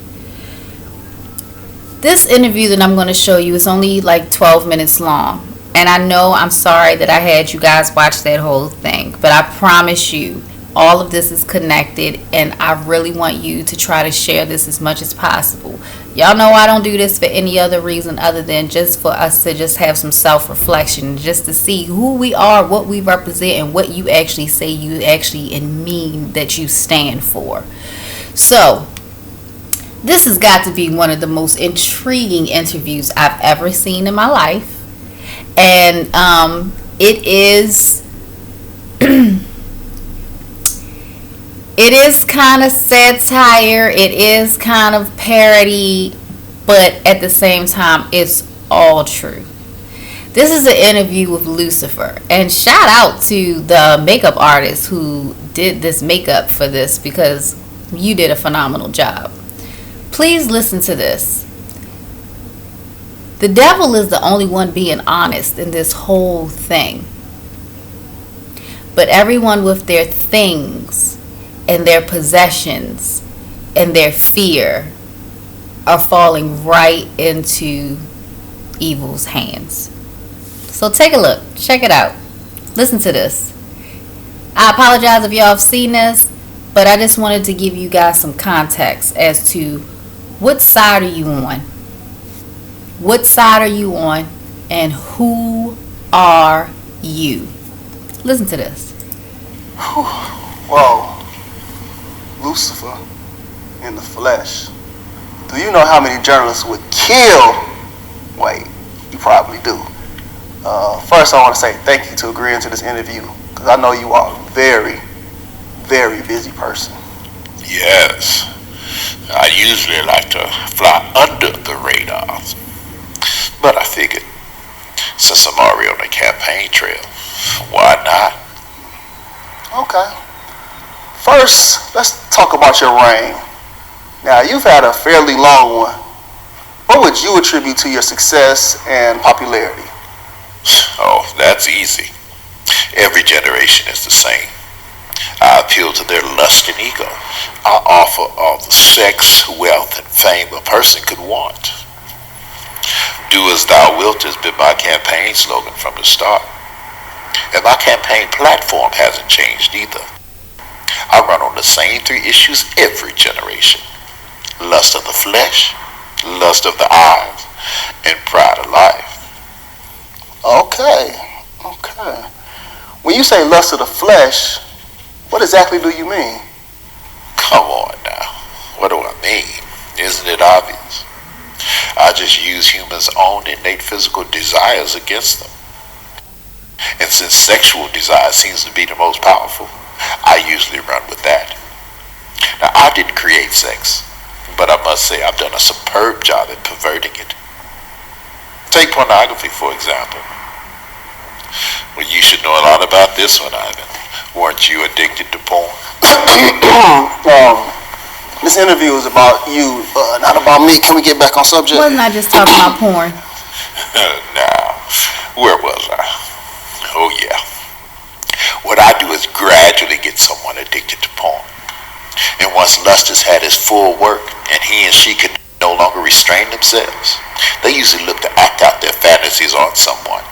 This interview that I'm going to show you is only like 12 minutes long. And I know, I'm sorry that I had you guys watch that whole thing. But I promise you, all of this is connected. And I really want you to try to share this as much as possible. Y'all know I don't do this for any other reason other than just for us to just have some self-reflection. Just to see who we are, what we represent, and what you actually say you actually and mean that you stand for. So, this has got to be one of the most intriguing interviews I've ever seen in my life. And it is it is kind of satire, it is kind of parody, but at the same time it's all true. This is an interview with Lucifer, and shout out to the makeup artist who did this makeup for this, because you did a phenomenal job. Please listen to this. The devil is the only one being honest in this whole thing. But everyone with their things and their possessions and their fear are falling right into evil's hands. So take a look. Check it out. Listen to this. I apologize if y'all have seen this, but I just wanted to give you guys some context as to what side are you on? What side are you on? And who are you? Listen to this. Wow. Lucifer in the flesh. Do you know how many journalists would kill? Wait, you probably do. First, I want to say thank you to agreeing to this interview, because I know you are a very, very busy person. Yes. I usually like to fly under the radar. But I figured, since I'm already on the campaign trail, why not? Okay. First, let's talk about your reign. Now, you've had a fairly long one. What would you attribute to your success and popularity? Oh, that's easy. Every generation is the same. I appeal to their lust and ego. I offer all the sex, wealth, and fame a person could want. Do as thou wilt has been my campaign slogan from the start. And my campaign platform hasn't changed either. I run on the same 3 issues every generation. Lust of the flesh, lust of the eyes, and pride of life. Okay. When you say lust of the flesh, what exactly do you mean? Come on now. What do I mean? Isn't it obvious? I just use humans' own innate physical desires against them. And since sexual desire seems to be the most powerful, I usually run with that. Now, I didn't create sex, but I must say I've done a superb job at perverting it. Take pornography, for example. Well, you should know a lot about this one, Ivan. Weren't you addicted to porn? This interview is about you, not about me. Can we get back on subject? Wasn't I just talking about porn? Now, where was I? Oh, yeah. What I do is gradually get someone addicted to porn. And once lust has had its full work and he and she can no longer restrain themselves, they usually look to act out their fantasies on someone.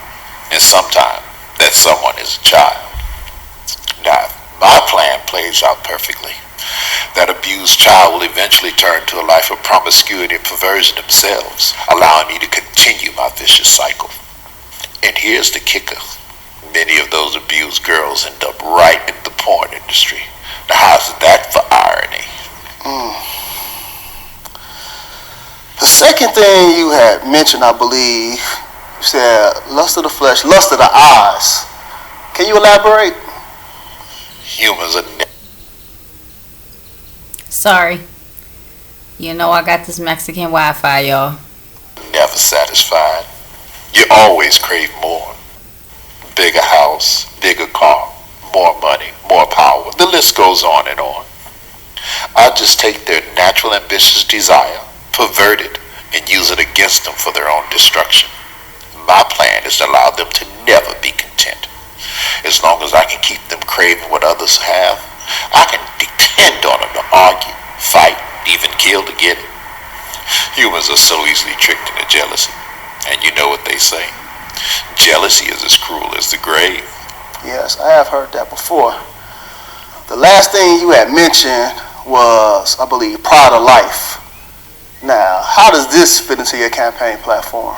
And sometimes that someone is a child. Now, if my plan plays out perfectly, that abused child will eventually turn to a life of promiscuity and perversion themselves, allowing me to continue my vicious cycle. And here's the kicker. Many of those abused girls end up right in the porn industry. Now, how's that for irony? The second thing you had mentioned, I believe, you said lust of the flesh, lust of the eyes. Can you elaborate? Humans are Sorry. You know I got this Mexican Wi-Fi, y'all. never satisfied. You always crave more. Bigger house, bigger car, more money, more power. The list goes on and on. I just take their natural ambitious desire, pervert it, and use it against them for their own destruction. My plan is to allow them to never be content. As long as I can keep them craving what others have, I can depend on them to argue, fight, even kill to get it. Humans are so easily tricked into jealousy. And you know what they say. Jealousy is as cruel as the grave. Yes, I have heard that before. The last thing you had mentioned was, I believe, pride of life. Now, how does this fit into your campaign platform?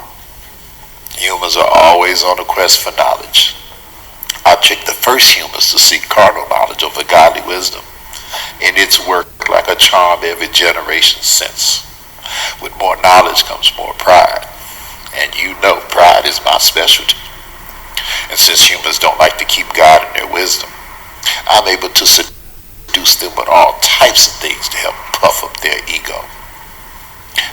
Humans are always on a quest for knowledge. I trick the first humans to seek carnal knowledge over godly wisdom, and it's worked like a charm every generation since. With more knowledge comes more pride, and you know pride is my specialty. And since humans don't like to keep God in their wisdom, I'm able to seduce them with all types of things to help puff up their ego.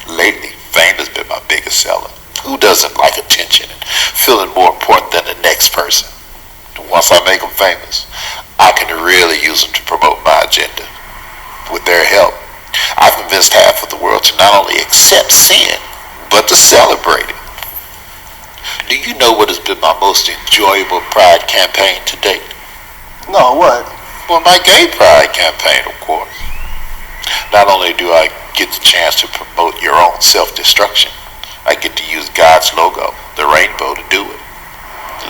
Lately, fame has been my biggest seller. Who doesn't like attention and feeling more important than the next person? Once I make them famous, I can really use them to promote my agenda. With their help, I've convinced half of the world to not only accept sin, but to celebrate it. Do you know what has been my most enjoyable pride campaign to date? No, what? Well, my gay pride campaign, of course. Not only do I get the chance to promote your own self-destruction, I get to use God's logo, the rainbow, to do it.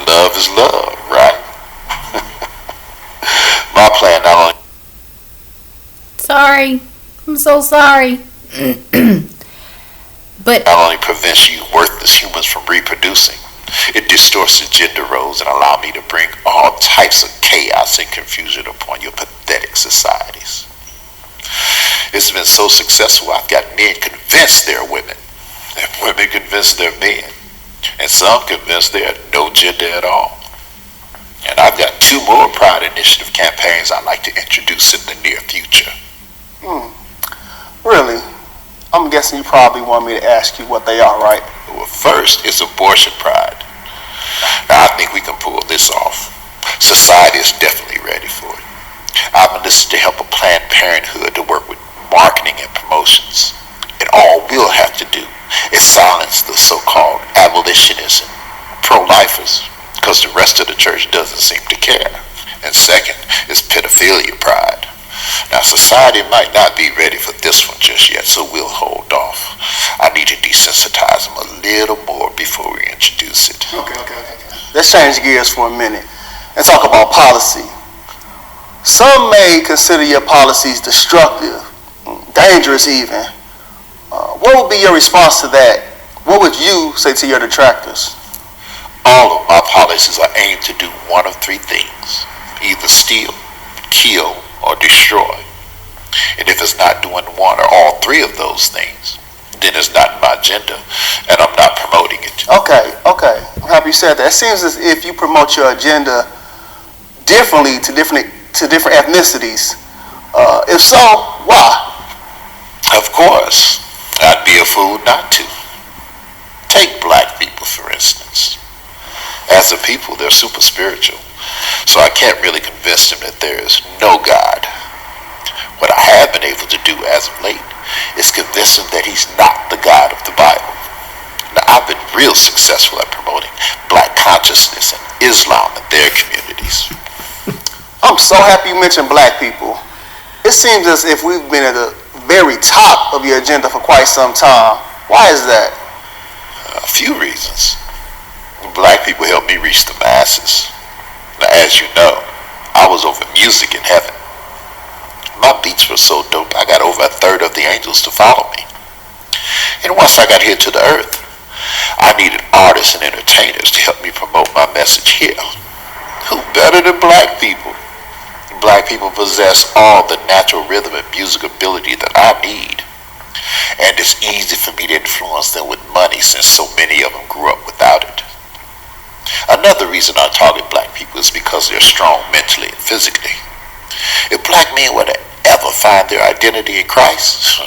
Love is love, right? My plan not only... Sorry. I'm so sorry. But not only prevents you worthless humans from reproducing, it distorts the gender roles and allows me to bring all types of chaos and confusion upon your pathetic societies. It's been so successful, I've got men convinced yes, there are women. And women convince their men. And some convince there are no gender at all. And I've got 2 more Pride Initiative campaigns I'd like to introduce in the near future. Really? I'm guessing you probably want me to ask you what they are, right? Well, first is abortion pride. Now, I think we can pull this off. Society is definitely ready for it. I've enlisted to help a Planned Parenthood to work with marketing and promotions. And all we'll have to do is silence the so-called abolitionists and pro-lifers, because the rest of the church doesn't seem to care. And second is pedophilia pride. Now, society might not be ready for this one just yet, so we'll hold off. I need to desensitize them a little more before we introduce it. Okay. Let's change gears for a minute and talk about policy. Some may consider your policies destructive, dangerous even. What would be your response to that? What would you say to your detractors? All of my policies are aimed to do one of 3 things: either steal, kill, or destroy. And if it's not doing one or all 3 of those things, then it's not my agenda, and I'm not promoting it. Okay. I'm happy you said that. It seems as if you promote your agenda differently to different ethnicities. If so, why? Of course, I'd be a fool not to. Take black people, for instance. As a people, they're super spiritual, so I can't really convince them that there is no God. What I have been able to do as of late is convince them that he's not the God of the Bible. Now, I've been real successful at promoting black consciousness and Islam in their communities. I'm so happy you mentioned black people. It seems as if we've been at the very top of your agenda for quite some time. Why is that? A few reasons. Black people help me reach the masses. Now, as you know, I was over music in heaven. My beats were so dope, I got over 1/3 of the angels to follow me. And once I got here to the earth, I needed artists and entertainers to help me promote my message here. Who better than black people? Black people possess all the natural rhythm and music ability that I need. And it's easy for me to influence them with money, since so many of them grew up without it. Another reason I target black people is because they're strong mentally and physically. If black men were to ever find their identity in Christ,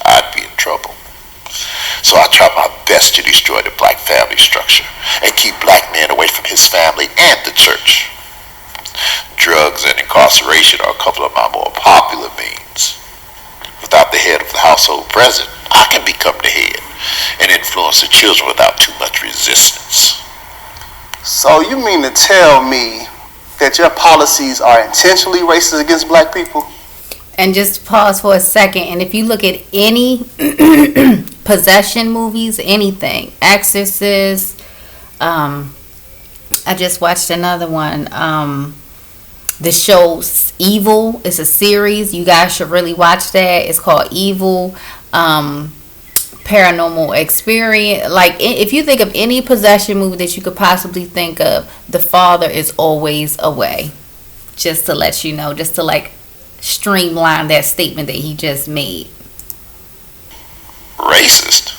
I'd be in trouble. So I try my best to destroy the black family structure and keep black men away from his family and the church. Drugs and incarceration are a couple of my more popular means. Without the head of the household present, I can become the head and influence the children without too much resistance. So you mean to tell me that your policies are intentionally racist against black people? And just pause for a second, and if you look at any possession movies, anything, Exorcist, I just watched another one, the show Evil. It's a series. You guys should really watch that. It's called Evil. Paranormal Experience. Like, if you think of any possession movie that you could possibly think of, the father is always away. Just to let you know, just to like streamline that statement that he just made. Racist?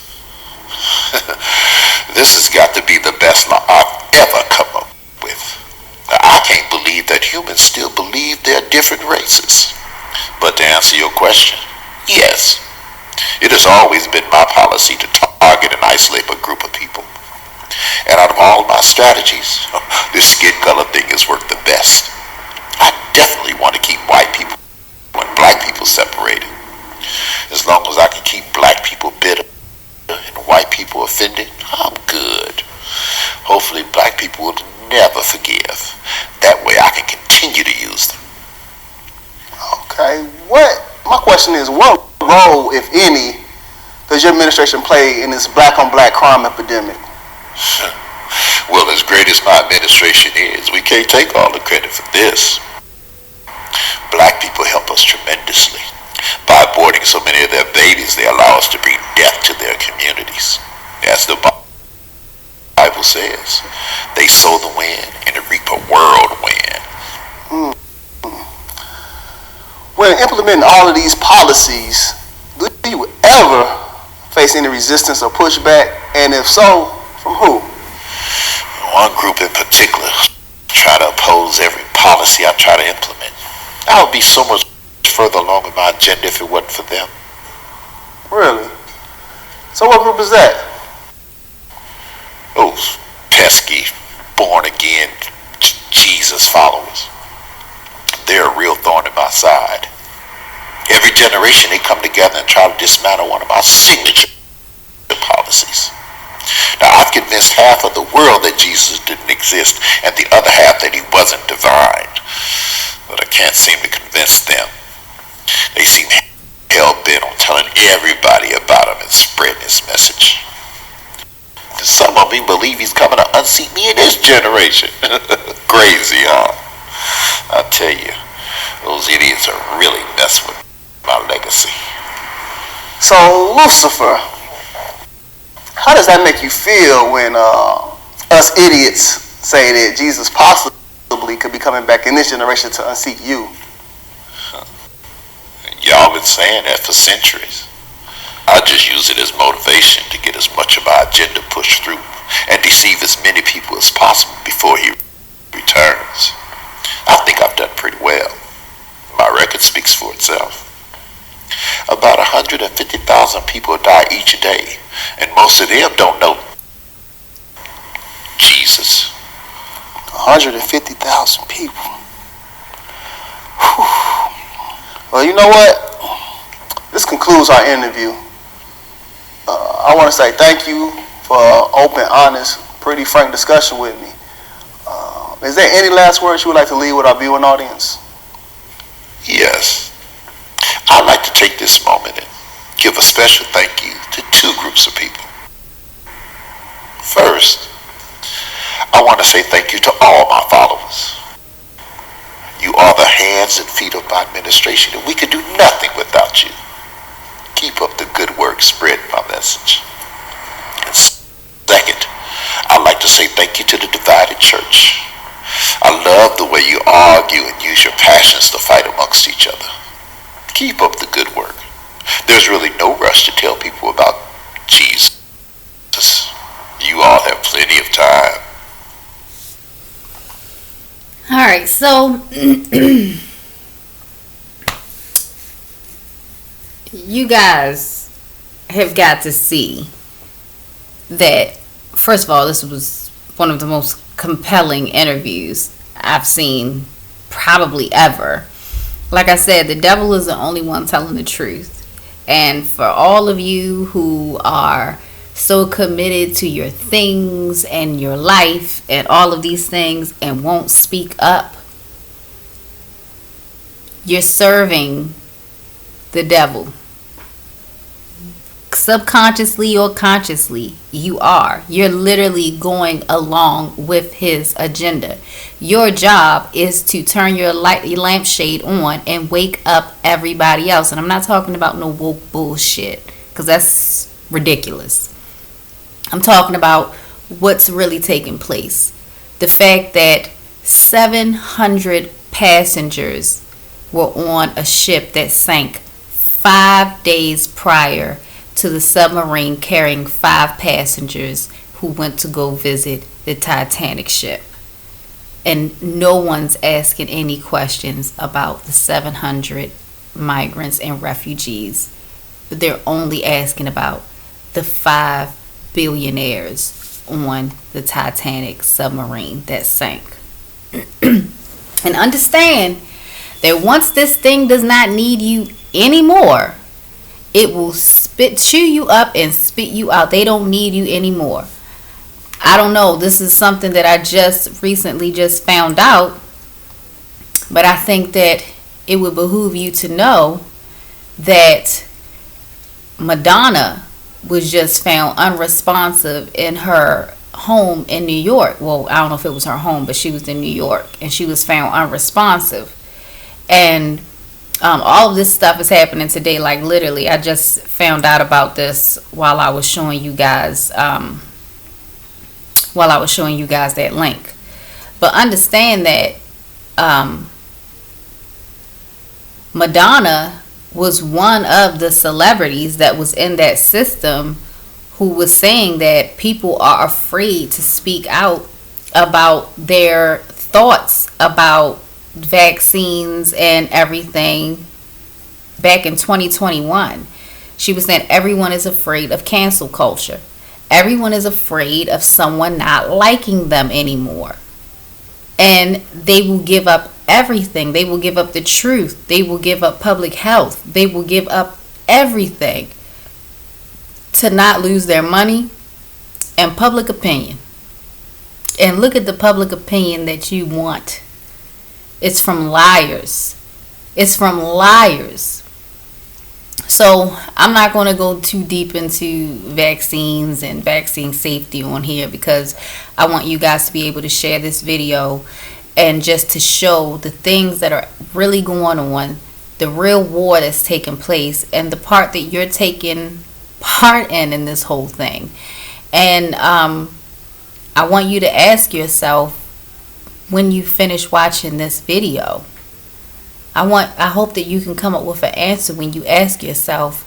This has got to be the best law I've ever come up with. I can't believe that humans still believe they're different races. But to answer your question, yes. It has always been my policy to target and isolate a group of people. And out of all my strategies, this skin color thing has worked the best. I definitely want to keep white people and black people separated. As long as I can keep black people bitter and white people offended, I'm good. Hopefully black people will never forgive. That way I can continue to use them. Okay, my question is, what role, if any, does your administration play in this black on black crime epidemic? Well, as great as my administration is, we can't take all the credit for this. Black people help us tremendously. By aborting so many of their babies, they allow us to bring death to their communities. As the Bible says, they sow the wind and reap a whirlwind. When implementing all of these policies, do you ever face face any resistance or pushback? And if so, from who? One group in particular try to oppose every policy I try to implement. I would be so much further along in my agenda if it wasn't for them. Really? So what group is that? Those pesky, born-again Jesus followers. They're a real thorn in my side. Every generation they come together and try to dismantle one of my signature policies. Now I've convinced half of the world that Jesus didn't exist and the other half that he wasn't divine. But I can't seem to convince them. They seem hell-bent on telling everybody about him and spreading his message. And some of them believe he's coming to unseat me in this generation. Crazy, huh? I tell you, those idiots are really messing with my legacy. So, Lucifer, how does that make you feel when us idiots say that Jesus possibly could be coming back in this generation to unseat you? Y'all been saying that for centuries. I just use it as motivation to get as much of my agenda pushed through and deceive as many people as possible before he returns. I think I've done pretty well. My record speaks for itself. About 150,000 people die each day, and most of them don't know Jesus. 150,000 people. Whew. Well, you know what? This concludes our interview. I want to say thank you for open, honest, pretty frank discussion with me. Is there any last words you would like to leave with our viewing audience? Yes. I'd like to take this moment and give a special thank you to two groups of people. First, I want to say thank you to all my followers. You are the hands and feet of my administration, and we could do nothing without you. Keep up the good work spreading my message. And second, I'd like to say thank you to the divided church. I love the way you argue and use your passions to fight amongst each other. Keep up the good work. There's really no rush to tell people about Jesus. You all have plenty of time. Alright, so you guys have got to see that, first of all, this was one of the most compelling interviews I've seen probably ever. Like I said, the devil is the only one telling the truth. And for all of you who are so committed to your things and your life and all of these things and won't speak up, you're serving the devil. Subconsciously or consciously, you are. You're literally going along with his agenda. Your job is to turn your lampshade on and wake up everybody else. And I'm not talking about no woke bullshit, because that's ridiculous. I'm talking about what's really taking place. The fact that 700 passengers were on a ship that sank 5 days prior to the submarine carrying 5 passengers who went to go visit the Titanic ship. And no one's asking any questions about the 700 migrants and refugees. But they're only asking about the 5 billionaires on the Titanic submarine that sank. And understand that once this thing does not need you anymore, it will chew you up and spit you out. They don't need you anymore. I don't know. This is something that I just recently found out. But I think that it would behoove you to know that Madonna was just found unresponsive in her home in New York. Well, I don't know if it was her home, but she was in New York. And she was found unresponsive. And all of this stuff is happening today. Like literally, I just found out about this while I was showing you guys that link. But understand that Madonna was one of the celebrities that was in that system who was saying that people are afraid to speak out about their thoughts about vaccines and everything back in 2021. She was saying everyone is afraid of cancel culture. Everyone is afraid of someone not liking them anymore. And they will give up everything. They will give up the truth. They will give up public health. They will give up everything to not lose their money and public opinion. And look at the public opinion that you want. It's from liars. It's from liars. So I'm not going to go too deep into vaccines and vaccine safety on here, because I want you guys to be able to share this video and just to show the things that are really going on, the real war that's taking place, and the part that you're taking part in this whole thing. And I want you to ask yourself, when you finish watching this video, I hope that you can come up with an answer when you ask yourself,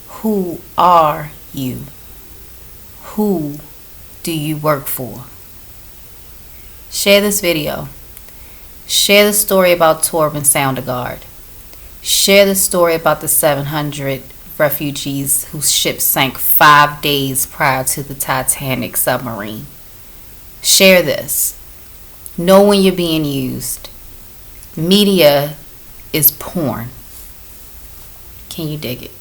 who are you? Who do you work for? Share this video. Share the story about Torben Soundergaard. Share the story about the 700 refugees whose ship sank 5 days prior to the Titanic submarine. Share this. Know when you're being used. Media is porn. Can you dig it?